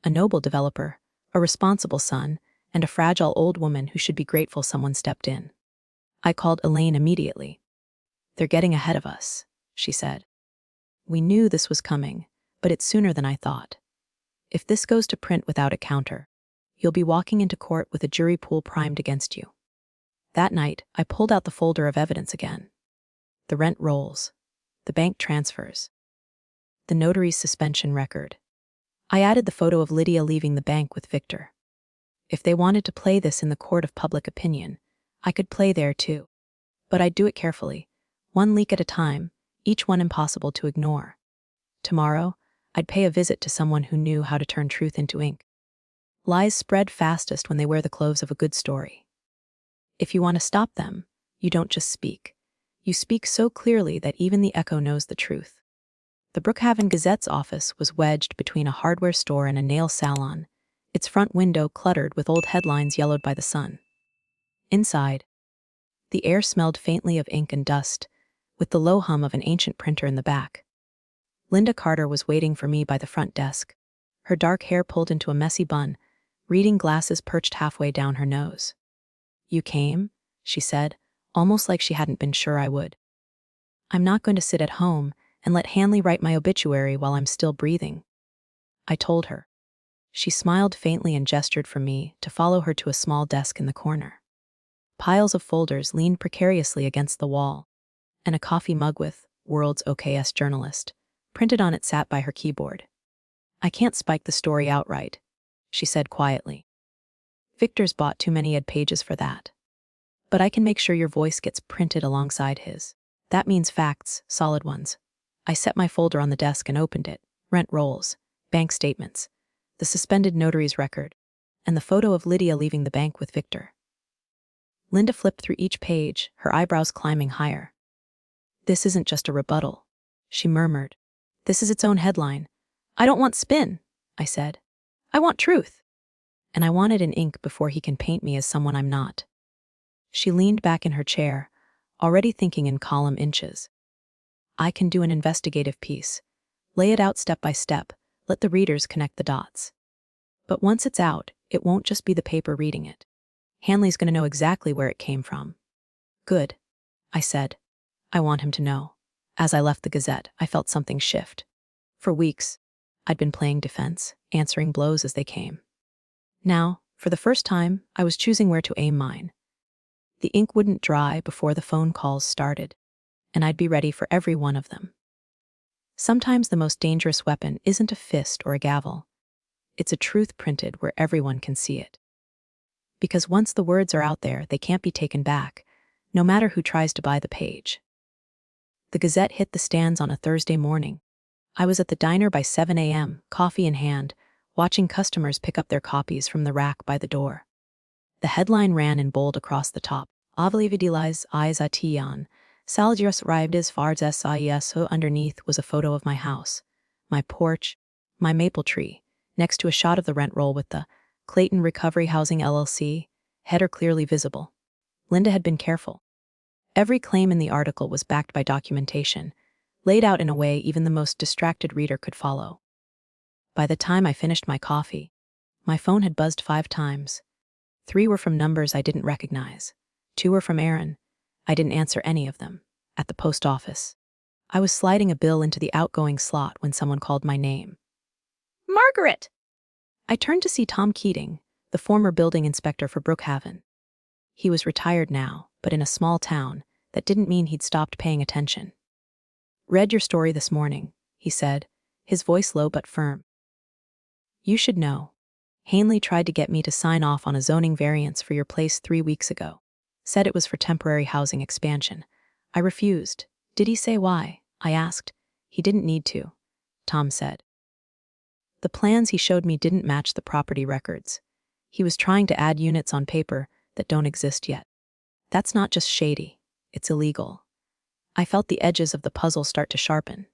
A noble developer, a responsible son, and a fragile old woman who should be grateful someone stepped in. I called Elaine immediately. "They're getting ahead of us," she said. "We knew this was coming, but it's sooner than I thought. If this goes to print without a counter, you'll be walking into court with a jury pool primed against you." That night, I pulled out the folder of evidence again. The rent rolls, the bank transfers, the notary's suspension record. I added the photo of Lydia leaving the bank with Victor. If they wanted to play this in the court of public opinion, I could play there too. But I'd do it carefully, one leak at a time, each one impossible to ignore. Tomorrow, I'd pay a visit to someone who knew how to turn truth into ink. Lies spread fastest when they wear the clothes of a good story. If you want to stop them, you don't just speak. You speak so clearly that even the echo knows the truth. The Brookhaven Gazette's office was wedged between a hardware store and a nail salon, its front window cluttered with old headlines yellowed by the sun. Inside, the air smelled faintly of ink and dust, with the low hum of an ancient printer in the back. Linda Carter was waiting for me by the front desk, her dark hair pulled into a messy bun, reading glasses perched halfway down her nose. "You came?" she said, almost like she hadn't been sure I would. "I'm not going to sit at home and let Hanley write my obituary while I'm still breathing. I told her. She smiled faintly and gestured for me to follow her to a small desk in the corner. Piles of folders leaned precariously against the wall, and a coffee mug with "World's OKS Journalist" printed on it sat by her keyboard. "I can't spike the story outright," she said quietly. "Victor's bought too many ad pages for that. But I can make sure your voice gets printed alongside his. That means facts, solid ones." I set my folder on the desk and opened it. Rent rolls, bank statements, the suspended notary's record, and the photo of Lydia leaving the bank with Victor. Linda flipped through each page, her eyebrows climbing higher. "This isn't just a rebuttal," she murmured. "This is its own headline." "I don't want spin," I said. "I want truth. And I want it in ink before he can paint me as someone I'm not." She leaned back in her chair, already thinking in column inches. "I can do an investigative piece. Lay it out step by step, let the readers connect the dots. But once it's out, it won't just be the paper reading it. Hanley's going to know exactly where it came from." "Good," I said. "I want him to know." As I left the Gazette, I felt something shift. For weeks, I'd been playing defense, answering blows as they came. Now, for the first time, I was choosing where to aim mine. The ink wouldn't dry before the phone calls started, and I'd be ready for every one of them. Sometimes the most dangerous weapon isn't a fist or a gavel. It's a truth printed where everyone can see it. Because once the words are out there, they can't be taken back, no matter who tries to buy the page. The Gazette hit the stands on a Thursday morning. I was at the diner by 7 a.m., coffee in hand, watching customers pick up their copies from the rack by the door. The headline ran in bold across the top. "Avlividilas Isatian, Salgiras Rives Fards Sais." Underneath was a photo of my house, my porch, my maple tree, next to a shot of the rent roll with the "Clayton Recovery Housing LLC" header clearly visible. Linda had been careful. Every claim in the article was backed by documentation, laid out in a way even the most distracted reader could follow. By the time I finished my coffee, my phone had buzzed 5 times. 3 were from numbers I didn't recognize. 2 were from Aaron. I didn't answer any of them. At the post office, I was sliding a bill into the outgoing slot when someone called my name. "Margaret!" I turned to see Tom Keating, the former building inspector for Brookhaven. He was retired now, but in a small town, that didn't mean he'd stopped paying attention. "Read your story this morning," he said, his voice low but firm. "You should know. Hanley tried to get me to sign off on a zoning variance for your place 3 weeks ago. Said it was for temporary housing expansion. I refused." "Did he say why?" I asked. "He didn't need to," Tom said. "The plans he showed me didn't match the property records. He was trying to add units on paper that don't exist yet. That's not just shady, it's illegal." I felt the edges of the puzzle start to sharpen.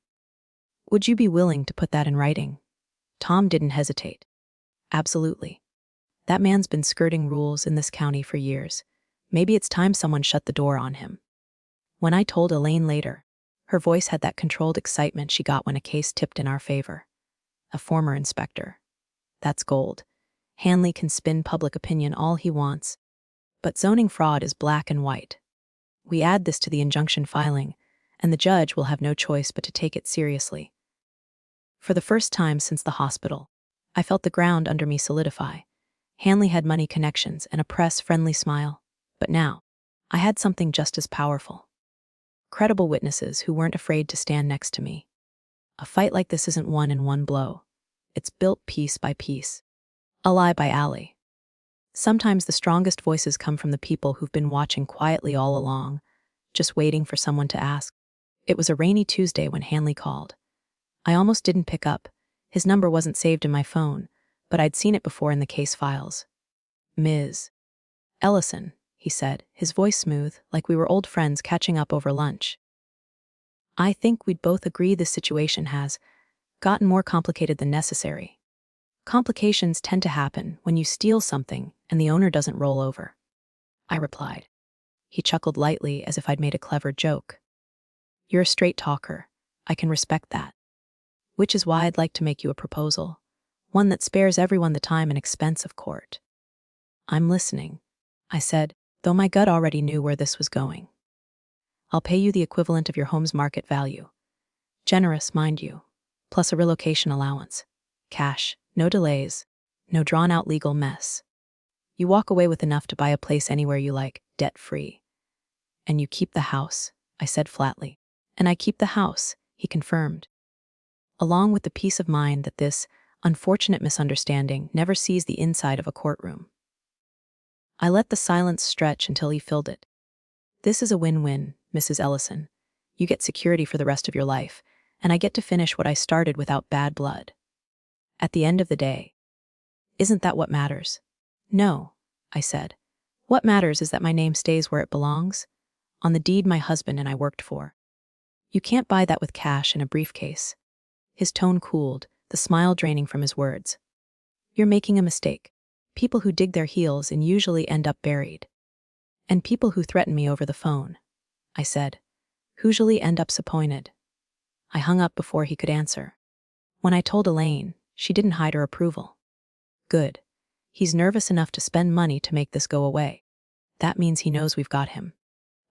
"Would you be willing to put that in writing?" Tom didn't hesitate. "Absolutely. That man's been skirting rules in this county for years. Maybe it's time someone shut the door on him." When I told Elaine later, her voice had that controlled excitement she got when a case tipped in our favor. A former inspector. That's gold. Hanley can spin public opinion all he wants, but zoning fraud is black and white. We add this to the injunction filing, and the judge will have no choice but to take it seriously. For the first time since the hospital, I felt the ground under me solidify. Hanley had money connections and a press-friendly smile, but now, I had something just as powerful. Credible witnesses who weren't afraid to stand next to me. A fight like this isn't won in one blow. It's built piece by piece. Ally by ally. Sometimes the strongest voices come from the people who've been watching quietly all along, just waiting for someone to ask. It was a rainy Tuesday when Hanley called. I almost didn't pick up. His number wasn't saved in my phone, but I'd seen it before in the case files. "Ms. Ellison," he said, his voice smooth, like we were old friends catching up over lunch. "I think we'd both agree this situation has gotten more complicated than necessary. Complications tend to happen when you steal something and the owner doesn't roll over." I replied. He chuckled lightly as if I'd made a clever joke. "You're a straight talker. I can respect that. Which is why I'd like to make you a proposal. One that spares everyone the time and expense of court." "I'm listening," I said, though my gut already knew where this was going. "I'll pay you the equivalent of your home's market value. Generous, mind you, plus a relocation allowance. Cash, no delays, no drawn-out legal mess. You walk away with enough to buy a place anywhere you like, debt-free. And you keep the house, I said flatly. And I keep the house, he confirmed, along with the peace of mind that this unfortunate misunderstanding never sees the inside of a courtroom. I let the silence stretch until he filled it. This is a win-win, Mrs. Ellison. You get security for the rest of your life, and I get to finish what I started without bad blood. At the end of the day, isn't that what matters? No, I said. What matters is that my name stays where it belongs, on the deed my husband and I worked for. You can't buy that with cash in a briefcase. His tone cooled, the smile draining from his words. You're making a mistake. People who dig their heels in usually end up buried. And people who threaten me over the phone, I said, usually end up disappointed. I hung up before he could answer. When I told Elaine, she didn't hide her approval. Good. He's nervous enough to spend money to make this go away. That means he knows we've got him.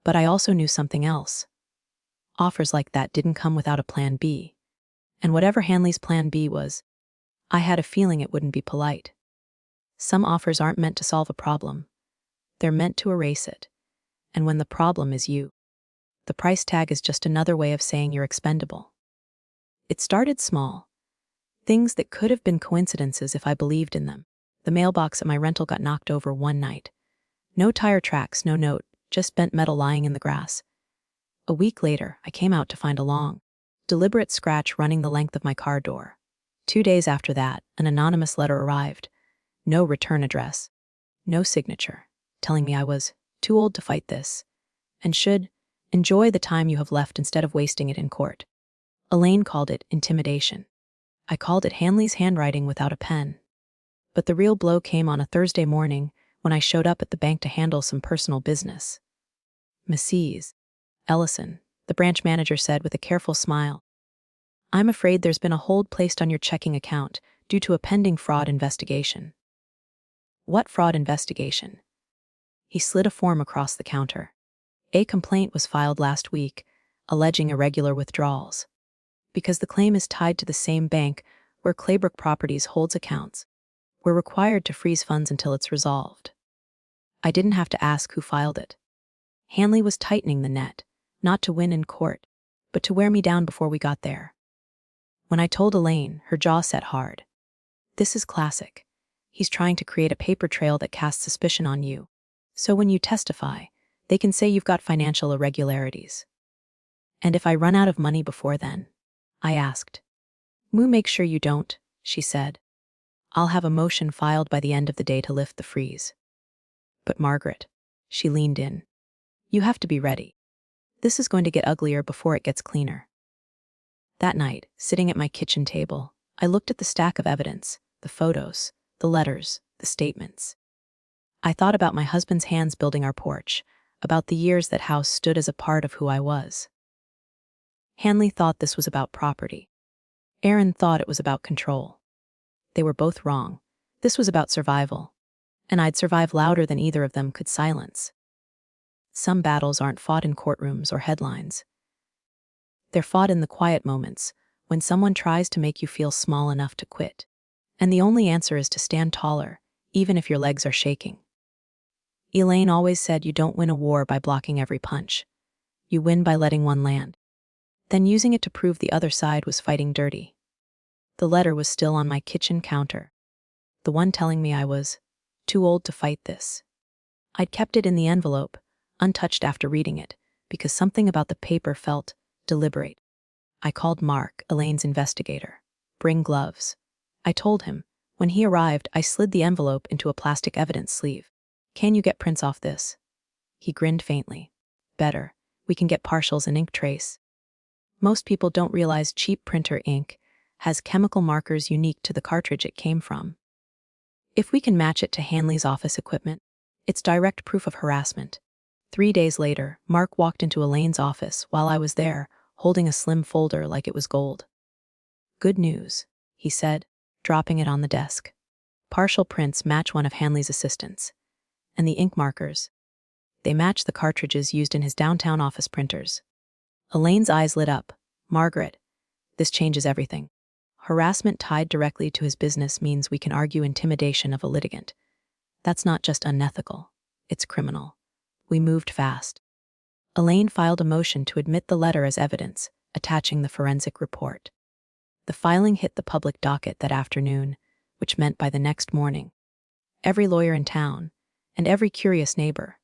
But I also knew something else. Offers like that didn't come without a plan B. And whatever Hanley's plan B was, I had a feeling it wouldn't be polite. Some offers aren't meant to solve a problem. They're meant to erase it. And when the problem is you, the price tag is just another way of saying you're expendable. It started small. Things that could have been coincidences if I believed in them. The mailbox at my rental got knocked over one night. No tire tracks, no note, just bent metal lying in the grass. A week later, I came out to find a long, deliberate scratch running the length of my car door. 2 days after that, an anonymous letter arrived. No return address. No signature, telling me I was too old to fight this, and should enjoy the time you have left instead of wasting it in court. Elaine called it intimidation. I called it Hanley's handwriting without a pen. But the real blow came on a Thursday morning when I showed up at the bank to handle some personal business. Mrs. Ellison, the branch manager said with a careful smile, I'm afraid there's been a hold placed on your checking account due to a pending fraud investigation. What fraud investigation? He slid a form across the counter. A complaint was filed last week, alleging irregular withdrawals. Because the claim is tied to the same bank where Claybrook Properties holds accounts, we're required to freeze funds until it's resolved. I didn't have to ask who filed it. Hanley was tightening the net, not to win in court, but to wear me down before we got there. When I told Elaine, her jaw set hard. This is classic. He's trying to create a paper trail that casts suspicion on you. So when you testify, they can say you've got financial irregularities. And if I run out of money before then? I asked. Moo, make sure you don't, she said. I'll have a motion filed by the end of the day to lift the freeze. But Margaret, she leaned in. You have to be ready. This is going to get uglier before it gets cleaner. That night, sitting at my kitchen table, I looked at the stack of evidence, the photos, the letters, the statements. I thought about my husband's hands building our porch, about the years that house stood as a part of who I was. Hanley thought this was about property. Aaron thought it was about control. They were both wrong. This was about survival. And I'd survive louder than either of them could silence. Some battles aren't fought in courtrooms or headlines. They're fought in the quiet moments, when someone tries to make you feel small enough to quit. And the only answer is to stand taller, even if your legs are shaking. Elaine always said you don't win a war by blocking every punch. You win by letting one land. Then using it to prove the other side was fighting dirty. The letter was still on my kitchen counter. The one telling me I was too old to fight this. I'd kept it in the envelope, untouched after reading it, because something about the paper felt deliberate. I called Mark, Elaine's investigator. Bring gloves. I told him. When he arrived, I slid the envelope into a plastic evidence sleeve. Can you get prints off this? He grinned faintly. Better. We can get partials and ink trace. Most people don't realize cheap printer ink has chemical markers unique to the cartridge it came from. If we can match it to Hanley's office equipment, it's direct proof of harassment. 3 days later, Mark walked into Elaine's office while I was there, holding a slim folder like it was gold. Good news, he said, dropping it on the desk. Partial prints match one of Hanley's assistants. And the ink markers, they match the cartridges used in his downtown office printers. Elaine's eyes lit up. Margaret, This changes everything. Harassment tied directly to his business means we can argue intimidation of a litigant. That's not just unethical, it's criminal. We moved fast. Elaine filed a motion to admit the letter as evidence, attaching the forensic report. The filing hit the public docket that afternoon, which meant by the next morning, every lawyer in town, and every curious neighbor,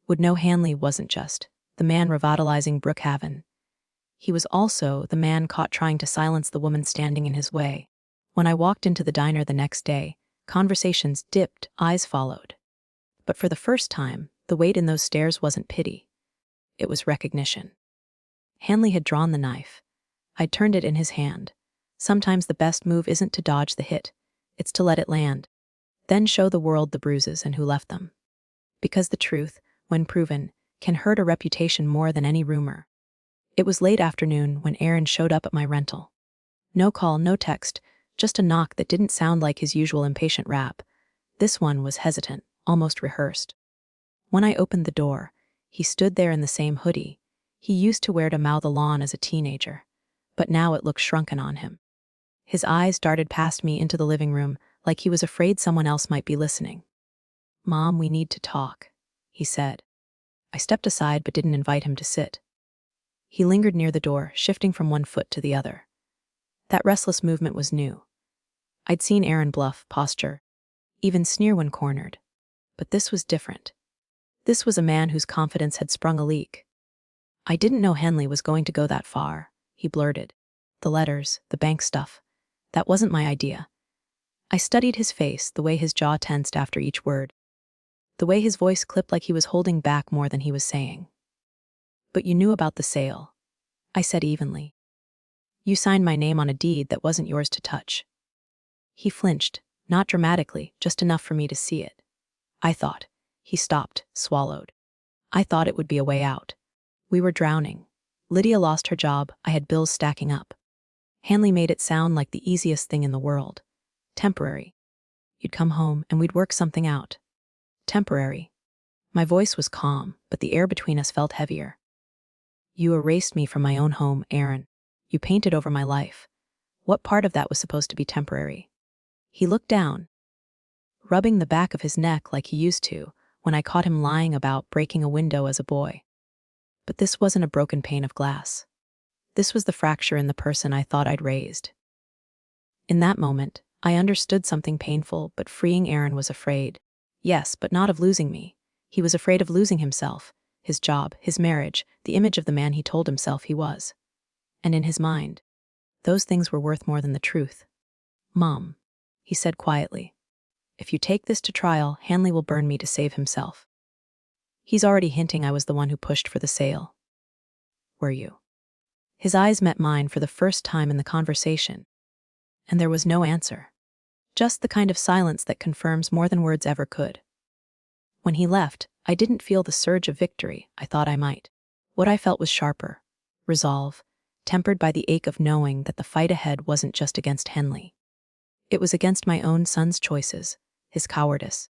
would know Hanley wasn't just the man revitalizing Brookhaven. He was also the man caught trying to silence the woman standing in his way. When I walked into the diner the next day, conversations dipped, eyes followed. But for the first time, the weight in those stares wasn't pity. It was recognition. Hanley had drawn the knife. I'd turned it in his hand. Sometimes the best move isn't to dodge the hit, it's to let it land. Then show the world the bruises and who left them. Because the truth, when proven, can hurt a reputation more than any rumor. It was late afternoon when Aaron showed up at my rental. No call, no text, just a knock that didn't sound like his usual impatient rap. This one was hesitant, almost rehearsed. When I opened the door, he stood there in the same hoodie he used to wear to mow the lawn as a teenager, but now it looked shrunken on him. His eyes darted past me into the living room like he was afraid someone else might be listening. "Mom, we need to talk," he said. I stepped aside but didn't invite him to sit. He lingered near the door, shifting from one foot to the other. That restless movement was new. I'd seen Aaron bluff, posture, even sneer when cornered. But this was different. This was a man whose confidence had sprung a leak. "I didn't know Henley was going to go that far," he blurted. "The letters, the bank stuff. That wasn't my idea." I studied his face, the way his jaw tensed after each word. The way his voice clipped like he was holding back more than he was saying. "But you knew about the sale," I said evenly. "You signed my name on a deed that wasn't yours to touch." He flinched, not dramatically, just enough for me to see it. I thought. He stopped, swallowed. I thought it would be a way out. We were drowning. Lydia lost her job, I had bills stacking up. Hanley made it sound like the easiest thing in the world. Temporary. You'd come home and we'd work something out. Temporary. My voice was calm, but the air between us felt heavier. "You erased me from my own home, Aaron. You painted over my life. What part of that was supposed to be temporary?" He looked down, rubbing the back of his neck like he used to when I caught him lying about breaking a window as a boy. But this wasn't a broken pane of glass. This was the fracture in the person I thought I'd raised. In that moment, I understood something painful, but freeing Aaron was afraid. Yes, but not of losing me. He was afraid of losing himself, his job, his marriage, the image of the man he told himself he was. And in his mind, those things were worth more than the truth. "Mom," he said quietly, "if you take this to trial, Hanley will burn me to save himself. He's already hinting I was the one who pushed for the sale." "Were you?" His eyes met mine for the first time in the conversation, and there was no answer. Just the kind of silence that confirms more than words ever could. When he left, I didn't feel the surge of victory I thought I might. What I felt was sharper, resolve, tempered by the ache of knowing that the fight ahead wasn't just against Henley. It was against my own son's choices, his cowardice,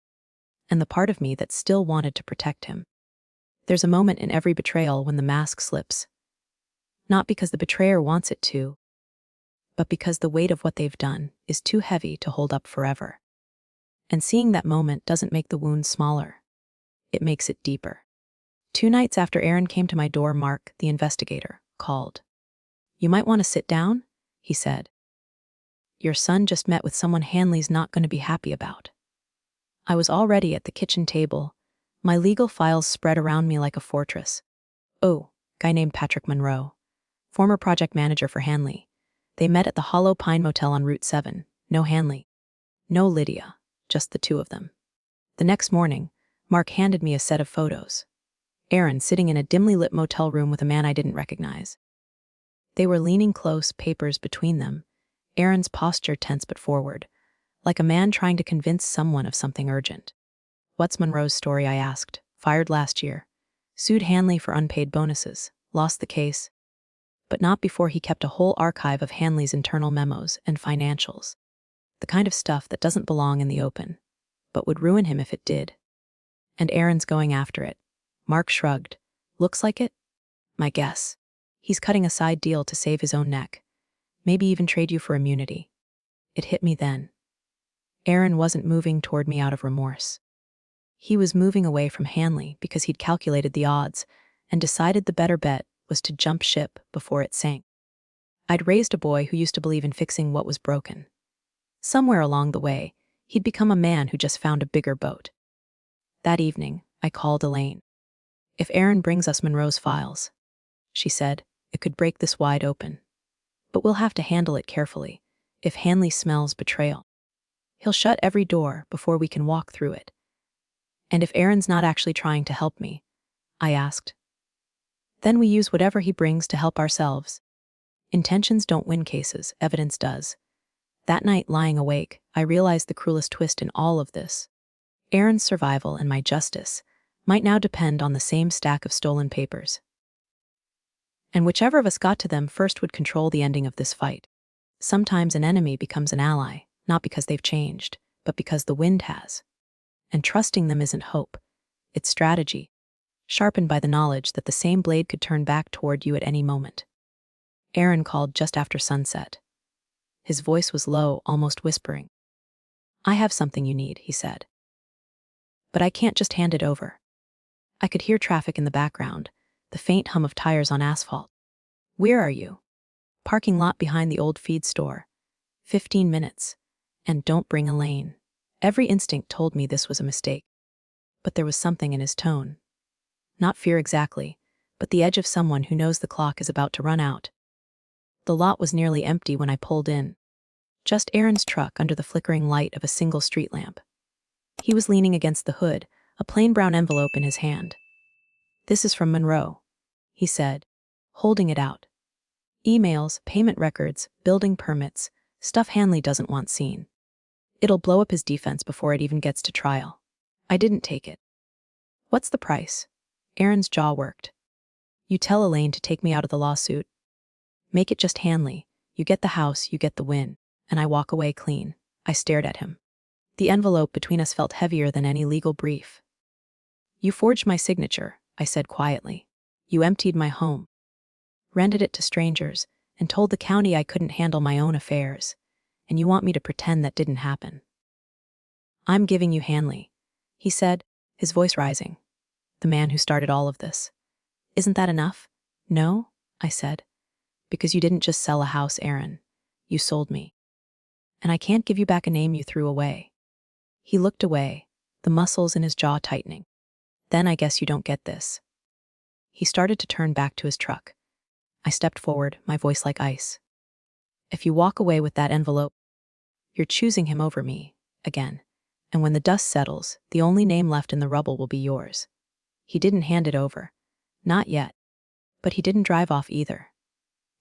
and the part of me that still wanted to protect him. There's a moment in every betrayal when the mask slips. Not because the betrayer wants it to, but because the weight of what they've done is too heavy to hold up forever. And seeing that moment doesn't make the wound smaller. It makes it deeper. 2 nights after Aaron came to my door, Mark, the investigator, called. "You might want to sit down," he said. "Your son just met with someone Hanley's not going to be happy about." I was already at the kitchen table, my legal files spread around me like a fortress. "Oh, guy named Patrick Monroe, former project manager for Hanley. They met at the Hollow Pine Motel on Route 7. No Hanley. No Lydia. Just the two of them." The next morning, Mark handed me a set of photos. Aaron sitting in a dimly lit motel room with a man I didn't recognize. They were leaning close, papers between them, Aaron's posture tense but forward, like a man trying to convince someone of something urgent. "What's Monroe's story?" I asked. "Fired last year. Sued Hanley for unpaid bonuses. Lost the case. But not before he kept a whole archive of Hanley's internal memos and financials. The kind of stuff that doesn't belong in the open, but would ruin him if it did. And Aaron's going after it." Mark shrugged. "Looks like it? My guess. He's cutting a side deal to save his own neck. Maybe even trade you for immunity. It hit me then. Aaron wasn't moving toward me out of remorse. He was moving away from Hanley because he'd calculated the odds and decided the better bet was to jump ship before it sank. I'd raised a boy who used to believe in fixing what was broken. Somewhere along the way, he'd become a man who just found a bigger boat. That evening, I called Elaine. "If Aaron brings us Monroe's files," she said, "it could break this wide open. But we'll have to handle it carefully. If Hanley smells betrayal, he'll shut every door before we can walk through it." "And if Aaron's not actually trying to help me?" I asked. "Then we use whatever he brings to help ourselves. Intentions don't win cases, evidence does." That night, lying awake, I realized the cruelest twist in all of this. Aaron's survival and my justice might now depend on the same stack of stolen papers. And whichever of us got to them first would control the ending of this fight. Sometimes an enemy becomes an ally, not because they've changed, but because the wind has. And trusting them isn't hope, it's strategy, sharpened by the knowledge that the same blade could turn back toward you at any moment. Aaron called just after sunset. His voice was low, almost whispering. "I have something you need," he said. "But I can't just hand it over." I could hear traffic in the background, the faint hum of tires on asphalt. "Where are you?" "Parking lot behind the old feed store." 15 minutes. "And don't bring Elaine." Every instinct told me this was a mistake. But there was something in his tone. Not fear exactly, but the edge of someone who knows the clock is about to run out. The lot was nearly empty when I pulled in. Just Aaron's truck under the flickering light of a single street lamp. He was leaning against the hood, a plain brown envelope in his hand. "This is from Monroe," he said, holding it out. "Emails, payment records, building permits, stuff Hanley doesn't want seen. It'll blow up his defense before it even gets to trial." I didn't take it. "What's the price?" Aaron's jaw worked. "You tell Elaine to take me out of the lawsuit. Make it just Hanley. You get the house, you get the win, and I walk away clean." I stared at him. The envelope between us felt heavier than any legal brief. "You forged my signature," I said quietly. "You emptied my home, rented it to strangers, and told the county I couldn't handle my own affairs. And you want me to pretend that didn't happen." "I'm giving you Hanley," he said, his voice rising. "The man who started all of this. Isn't that enough?" "No," I said. "Because you didn't just sell a house, Aaron. You sold me. And I can't give you back a name you threw away." He looked away, the muscles in his jaw tightening. "Then I guess you don't get this." He started to turn back to his truck. I stepped forward, my voice like ice. "If you walk away with that envelope, you're choosing him over me, again. And when the dust settles, the only name left in the rubble will be yours." He didn't hand it over. Not yet. But he didn't drive off either.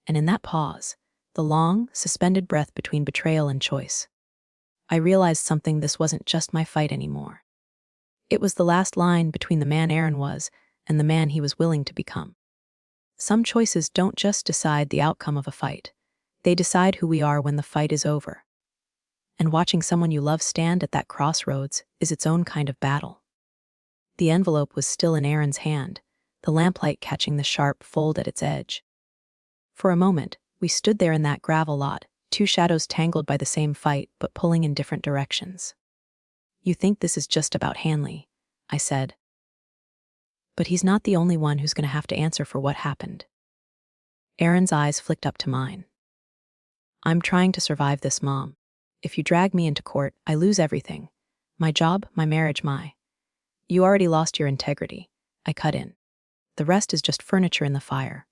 And in that pause, the long, suspended breath between betrayal and choice, I realized something. This wasn't just my fight anymore. It was the last line between the man Aaron was and the man he was willing to become. Some choices don't just decide the outcome of a fight. They decide who we are when the fight is over. And watching someone you love stand at that crossroads is its own kind of battle. The envelope was still in Aaron's hand, the lamplight catching the sharp fold at its edge. For a moment, we stood there in that gravel lot, two shadows tangled by the same fight but pulling in different directions. "You think this is just about Hanley," I said. "But he's not the only one who's going to have to answer for what happened." Aaron's eyes flicked up to mine. "I'm trying to survive this, Mom. If you drag me into court, I lose everything. My job, my marriage, You already lost your integrity," I cut in. "The rest is just furniture in the fire."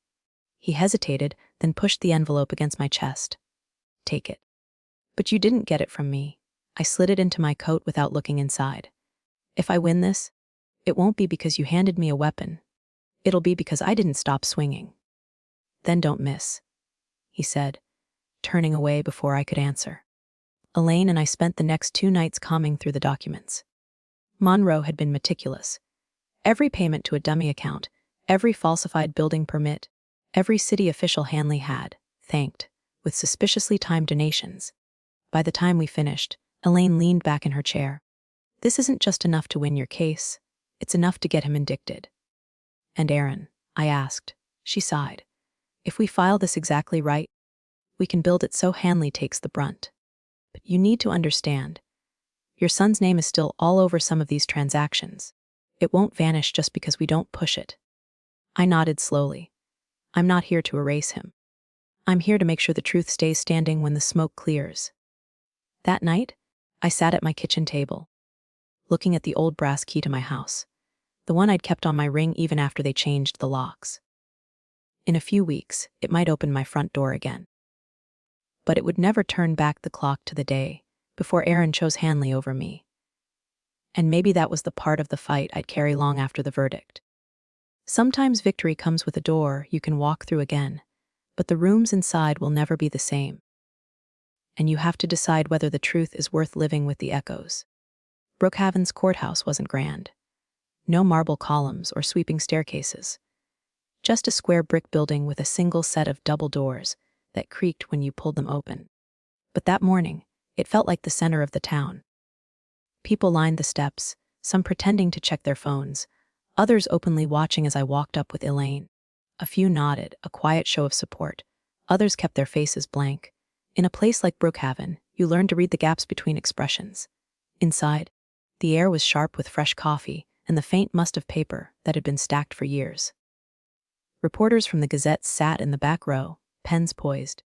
He hesitated, then pushed the envelope against my chest. "Take it." "But you didn't get it from me." I slid it into my coat without looking inside. "If I win this, it won't be because you handed me a weapon. It'll be because I didn't stop swinging." "Then don't miss," he said, turning away before I could answer. Elaine and I spent the next 2 nights combing through the documents. Monroe had been meticulous. Every payment to a dummy account, every falsified building permit, every city official Hanley had, thanked, with suspiciously timed donations. By the time we finished, Elaine leaned back in her chair. "This isn't just enough to win your case, it's enough to get him indicted." "And Aaron?" I asked. She sighed. "If we file this exactly right, We can build it so Hanley takes the brunt. But you need to understand, your son's name is still all over some of these transactions. It won't vanish just because we don't push it. I nodded slowly. I'm not here to erase him. I'm here to make sure the truth stays standing when the smoke clears. That night, I sat at my kitchen table, looking at the old brass key to my house, the one I'd kept on my ring even after they changed the locks. In a few weeks, it might open my front door again. But it would never turn back the clock to the day before Aaron chose Hanley over me. And maybe that was the part of the fight I'd carry long after the verdict. Sometimes victory comes with a door you can walk through again, but the rooms inside will never be the same. And you have to decide whether the truth is worth living with the echoes. Brookhaven's courthouse wasn't grand. No marble columns or sweeping staircases. Just a square brick building with a single set of double doors that creaked when you pulled them open. But that morning, it felt like the center of the town. People lined the steps, some pretending to check their phones, others openly watching as I walked up with Elaine. A few nodded, a quiet show of support. Others kept their faces blank. In a place like Brookhaven, you learn to read the gaps between expressions. Inside, the air was sharp with fresh coffee and the faint must of paper that had been stacked for years. Reporters from the Gazette sat in the back row, pens poised.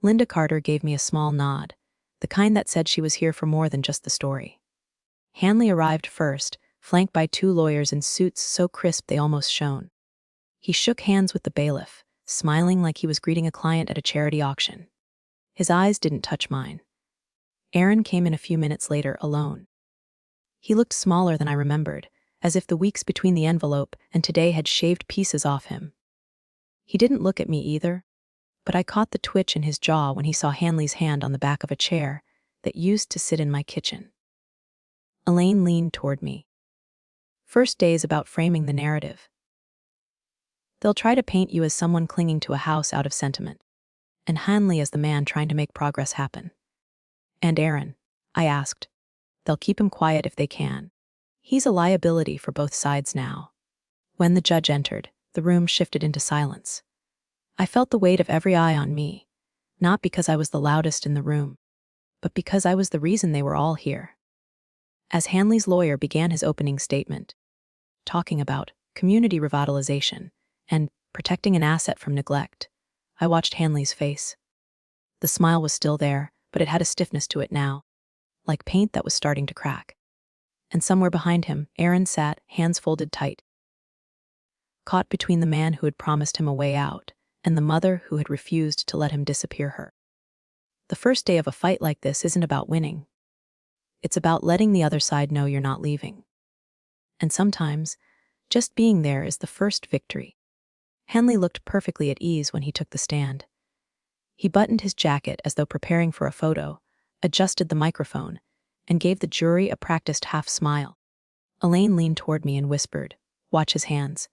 Linda Carter gave me a small nod, the kind that said she was here for more than just the story. Hanley arrived first, flanked by two lawyers in suits so crisp they almost shone. He shook hands with the bailiff, smiling like he was greeting a client at a charity auction. His eyes didn't touch mine. Aaron came in a few minutes later alone. He looked smaller than I remembered, as if the weeks between the envelope and today had shaved pieces off him. He didn't look at me either, but I caught the twitch in his jaw when he saw Hanley's hand on the back of a chair that used to sit in my kitchen. Elaine leaned toward me. First day is about framing the narrative. They'll try to paint you as someone clinging to a house out of sentiment, and Hanley as the man trying to make progress happen. And Aaron, I asked. They'll keep him quiet if they can. He's a liability for both sides now. When the judge entered, the room shifted into silence. I felt the weight of every eye on me, not because I was the loudest in the room, but because I was the reason they were all here. As Hanley's lawyer began his opening statement, talking about community revitalization and protecting an asset from neglect, I watched Hanley's face. The smile was still there, but it had a stiffness to it now, like paint that was starting to crack. And somewhere behind him, Aaron sat, hands folded tight, caught between the man who had promised him a way out and the mother who had refused to let him disappear her. The first day of a fight like this isn't about winning. It's about letting the other side know you're not leaving. And sometimes, just being there is the first victory. Hanley looked perfectly at ease when he took the stand. He buttoned his jacket as though preparing for a photo, adjusted the microphone, and gave the jury a practiced half-smile. Elaine leaned toward me and whispered, "Watch his hands.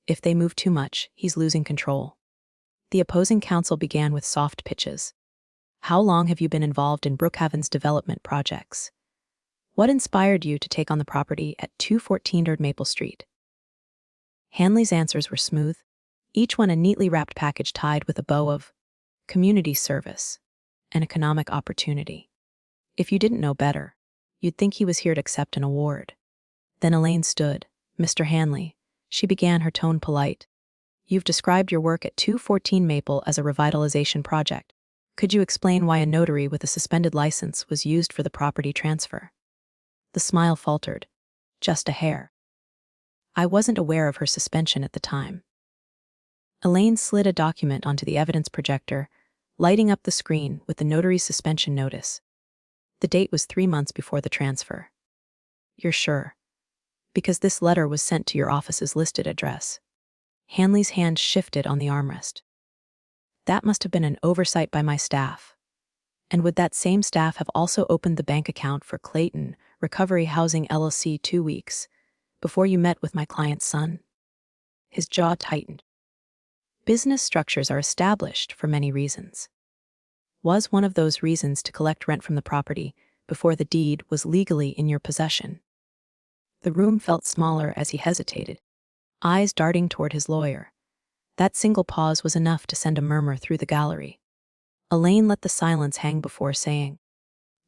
If they move too much, he's losing control." The opposing counsel began with soft pitches. "How long have you been involved in Brookhaven's development projects? What inspired you to take on the property at 214 Maple Street?" Hanley's answers were smooth, each one a neatly wrapped package tied with a bow of community service and economic opportunity. If you didn't know better, you'd think he was here to accept an award. Then Elaine stood. "Mr. Hanley," she began, her tone polite. "You've described your work at 214 Maple as a revitalization project. Could you explain why a notary with a suspended license was used for the property transfer?" The smile faltered. "Just a hair." I wasn't aware of her suspension at the time. Elaine slid a document onto the evidence projector, lighting up the screen with the notary's suspension notice. The date was 3 months before the transfer. "You're sure? Because this letter was sent to your office's listed address." Hanley's hand shifted on the armrest. "That must have been an oversight by my staff. And would that same staff have also opened the bank account for Clayton Recovery Housing LLC 2 weeks before you met with my client's son?" His jaw tightened. Business structures are established for many reasons. Was one of those reasons to collect rent from the property before the deed was legally in your possession? The room felt smaller as he hesitated, eyes darting toward his lawyer. That single pause was enough to send a murmur through the gallery. Elaine let the silence hang before saying,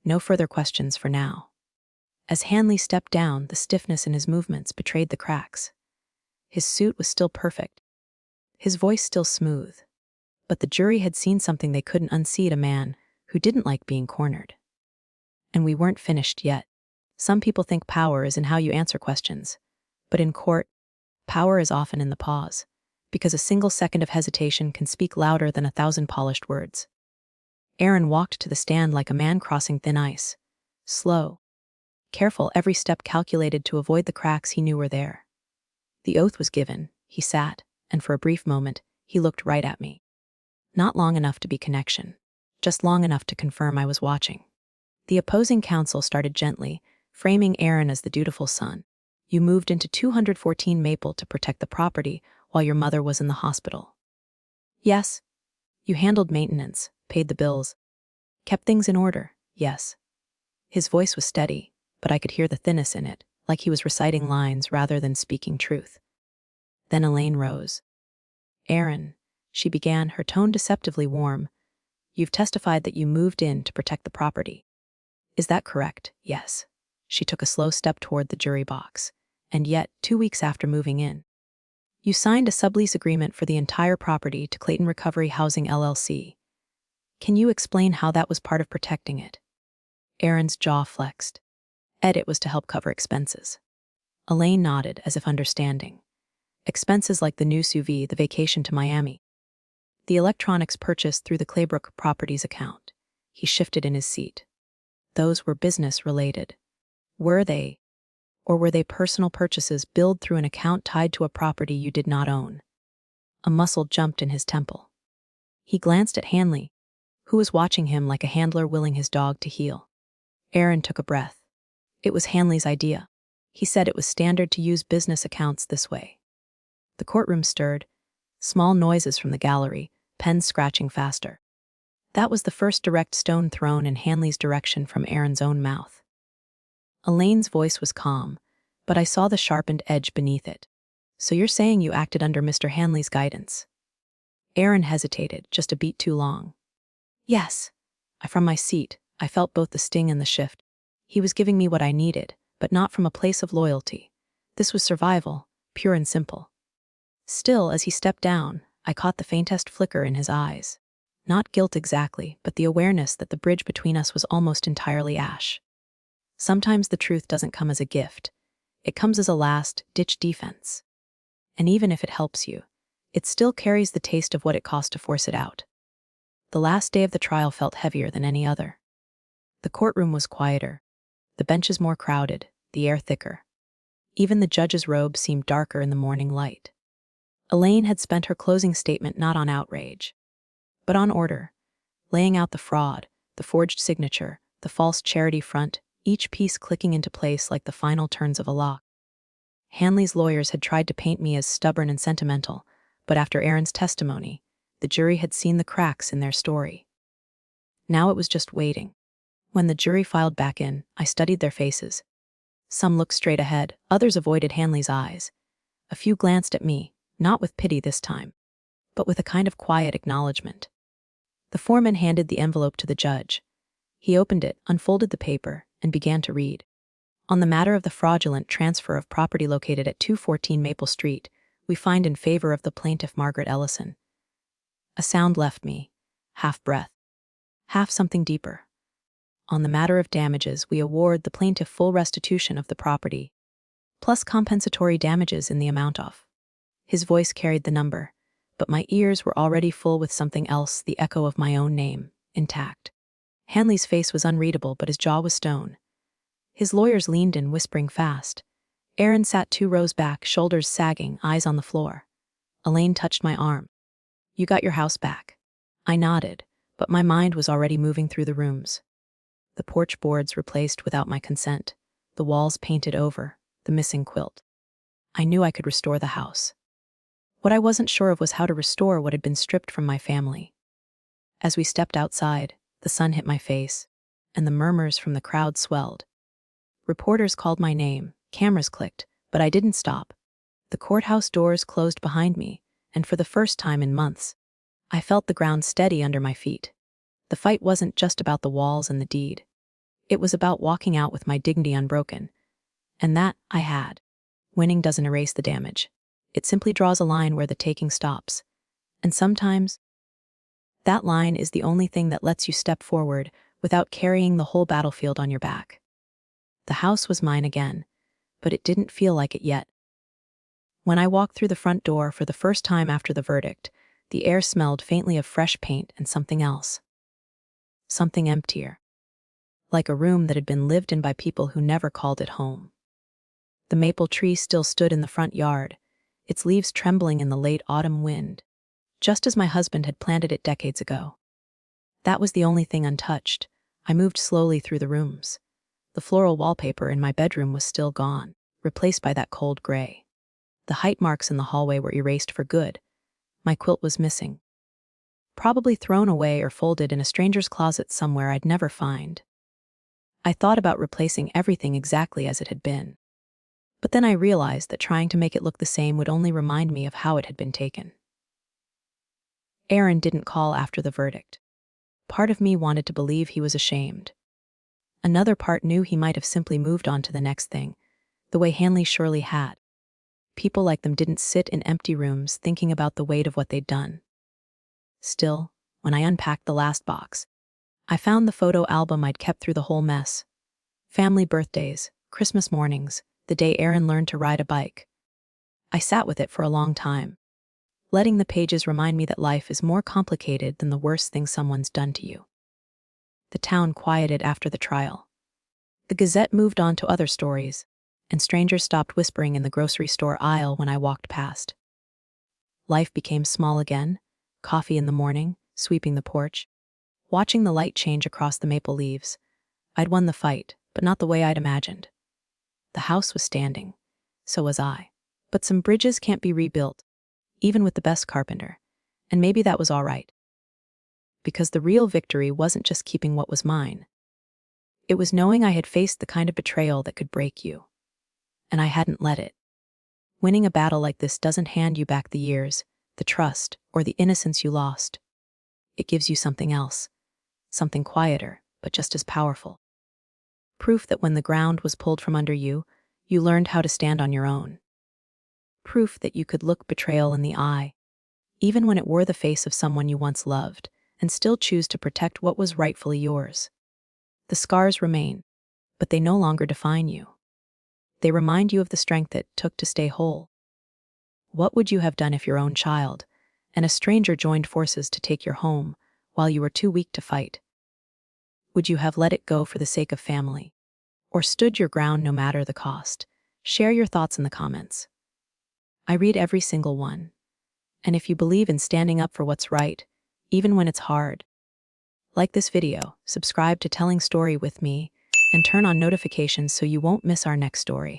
"No further questions for now." As Hanley stepped down, the stiffness in his movements betrayed the cracks. His suit was still perfect, his voice still smooth, but the jury had seen something they couldn't unseat: a man who didn't like being cornered. And we weren't finished yet. Some people think power is in how you answer questions, but in court, power is often in the pause, because a single second of hesitation can speak louder than 1,000 polished words. Aaron walked to the stand like a man crossing thin ice, slow, careful, every step calculated to avoid the cracks he knew were there. The oath was given, he sat, and for a brief moment, he looked right at me. Not long enough to be connection, just long enough to confirm I was watching. The opposing counsel started gently, framing Aaron as the dutiful son. "You moved into 214 Maple to protect the property while your mother was in the hospital." "Yes." "You handled maintenance, paid the bills, kept things in order." "Yes." His voice was steady, but I could hear the thinness in it, like he was reciting lines rather than speaking truth. Then Elaine rose. "Aaron," she began, her tone deceptively warm, "you've testified that you moved in to protect the property. Is that correct?" "Yes." She took a slow step toward the jury box. "And yet, 2 weeks after moving in, you signed a sublease agreement for the entire property to Clayton Recovery Housing LLC. Can you explain how that was part of protecting it?" Aaron's jaw flexed. "It was to help cover expenses." Elaine nodded, as if understanding. "Expenses like the new SUV, the vacation to Miami, the electronics purchased through the Claybrook Properties account." He shifted in his seat. "Those were business-related. Were they? Or were they personal purchases billed through an account tied to a property you did not own?" A muscle jumped in his temple. He glanced at Hanley, who was watching him like a handler willing his dog to heel. Aaron took a breath. It was Hanley's idea. He said it was standard to use business accounts this way. The courtroom stirred. Small noises from the gallery, pens scratching faster. That was the first direct stone thrown in Hanley's direction from Aaron's own mouth. Elaine's voice was calm, but I saw the sharpened edge beneath it. "So you're saying you acted under Mr. Hanley's guidance?" Aaron hesitated, just a beat too long. "Yes." From my seat, I felt both the sting and the shift. He was giving me what I needed, but not from a place of loyalty. This was survival, pure and simple. Still, as he stepped down, I caught the faintest flicker in his eyes. Not guilt exactly, but the awareness that the bridge between us was almost entirely ash. Sometimes the truth doesn't come as a gift. It comes as a last-ditch defense. And even if it helps you, it still carries the taste of what it cost to force it out. The last day of the trial felt heavier than any other. The courtroom was quieter, the benches more crowded, the air thicker. Even the judge's robe seemed darker in the morning light. Elaine had spent her closing statement not on outrage, but on order, laying out the fraud, the forged signature, the false charity front, each piece clicking into place like the final turns of a lock. Hanley's lawyers had tried to paint me as stubborn and sentimental, but after Aaron's testimony, the jury had seen the cracks in their story. Now it was just waiting. When the jury filed back in, I studied their faces. Some looked straight ahead, others avoided Hanley's eyes. A few glanced at me, not with pity this time, but with a kind of quiet acknowledgement. The foreman handed the envelope to the judge. He opened it, unfolded the paper, and began to read. "On the matter of the fraudulent transfer of property located at 214 Maple Street, we find in favor of the plaintiff Margaret Ellison." A sound left me, half breath, half something deeper. "On the matter of damages, we award the plaintiff full restitution of the property, plus compensatory damages in the amount of." His voice carried the number, but my ears were already full with something else, the echo of my own name, intact. Hanley's face was unreadable, but his jaw was stone. His lawyers leaned in, whispering fast. Aaron sat 2 rows back, shoulders sagging, eyes on the floor. Elaine touched my arm. "You got your house back." I nodded, but my mind was already moving through the rooms. The porch boards replaced without my consent, the walls painted over, the missing quilt. I knew I could restore the house. What I wasn't sure of was how to restore what had been stripped from my family. As we stepped outside, the sun hit my face, and the murmurs from the crowd swelled. Reporters called my name, cameras clicked, but I didn't stop. The courthouse doors closed behind me, and for the first time in months, I felt the ground steady under my feet. The fight wasn't just about the walls and the deed. It was about walking out with my dignity unbroken. And that I had. Winning doesn't erase the damage. It simply draws a line where the taking stops. And sometimes, that line is the only thing that lets you step forward without carrying the whole battlefield on your back. The house was mine again, but it didn't feel like it yet. When I walked through the front door for the first time after the verdict, the air smelled faintly of fresh paint and something else. Something emptier. Like a room that had been lived in by people who never called it home. The maple tree still stood in the front yard, its leaves trembling in the late autumn wind, just as my husband had planted it decades ago. That was the only thing untouched. I moved slowly through the rooms. The floral wallpaper in my bedroom was still gone, replaced by that cold gray. The height marks in the hallway were erased for good. My quilt was missing. Probably thrown away or folded in a stranger's closet somewhere I'd never find. I thought about replacing everything exactly as it had been. But then I realized that trying to make it look the same would only remind me of how it had been taken. Aaron didn't call after the verdict. Part of me wanted to believe he was ashamed. Another part knew he might have simply moved on to the next thing, the way Hanley surely had. People like them didn't sit in empty rooms thinking about the weight of what they'd done. Still, when I unpacked the last box, I found the photo album I'd kept through the whole mess. Family birthdays, Christmas mornings, the day Aaron learned to ride a bike. I sat with it for a long time, letting the pages remind me that life is more complicated than the worst thing someone's done to you. The town quieted after the trial. The Gazette moved on to other stories, and strangers stopped whispering in the grocery store aisle when I walked past. Life became small again, coffee in the morning, sweeping the porch, watching the light change across the maple leaves. I'd won the fight, but not the way I'd imagined. The house was standing. So was I. But some bridges can't be rebuilt, even with the best carpenter. And maybe that was all right. Because the real victory wasn't just keeping what was mine. It was knowing I had faced the kind of betrayal that could break you. And I hadn't let it. Winning a battle like this doesn't hand you back the years, the trust, or the innocence you lost. It gives you something else. Something quieter, but just as powerful. Proof that when the ground was pulled from under you, you learned how to stand on your own. Proof that you could look betrayal in the eye, even when it wore the face of someone you once loved, and still choose to protect what was rightfully yours. The scars remain, but they no longer define you. They remind you of the strength it took to stay whole. What would you have done if your own child, and a stranger joined forces to take your home while you were too weak to fight? Would you have let it go for the sake of family? Or stood your ground no matter the cost? Share your thoughts in the comments. I read every single one. And if you believe in standing up for what's right, even when it's hard, like this video, subscribe to Telling Story with me, and turn on notifications so you won't miss our next story.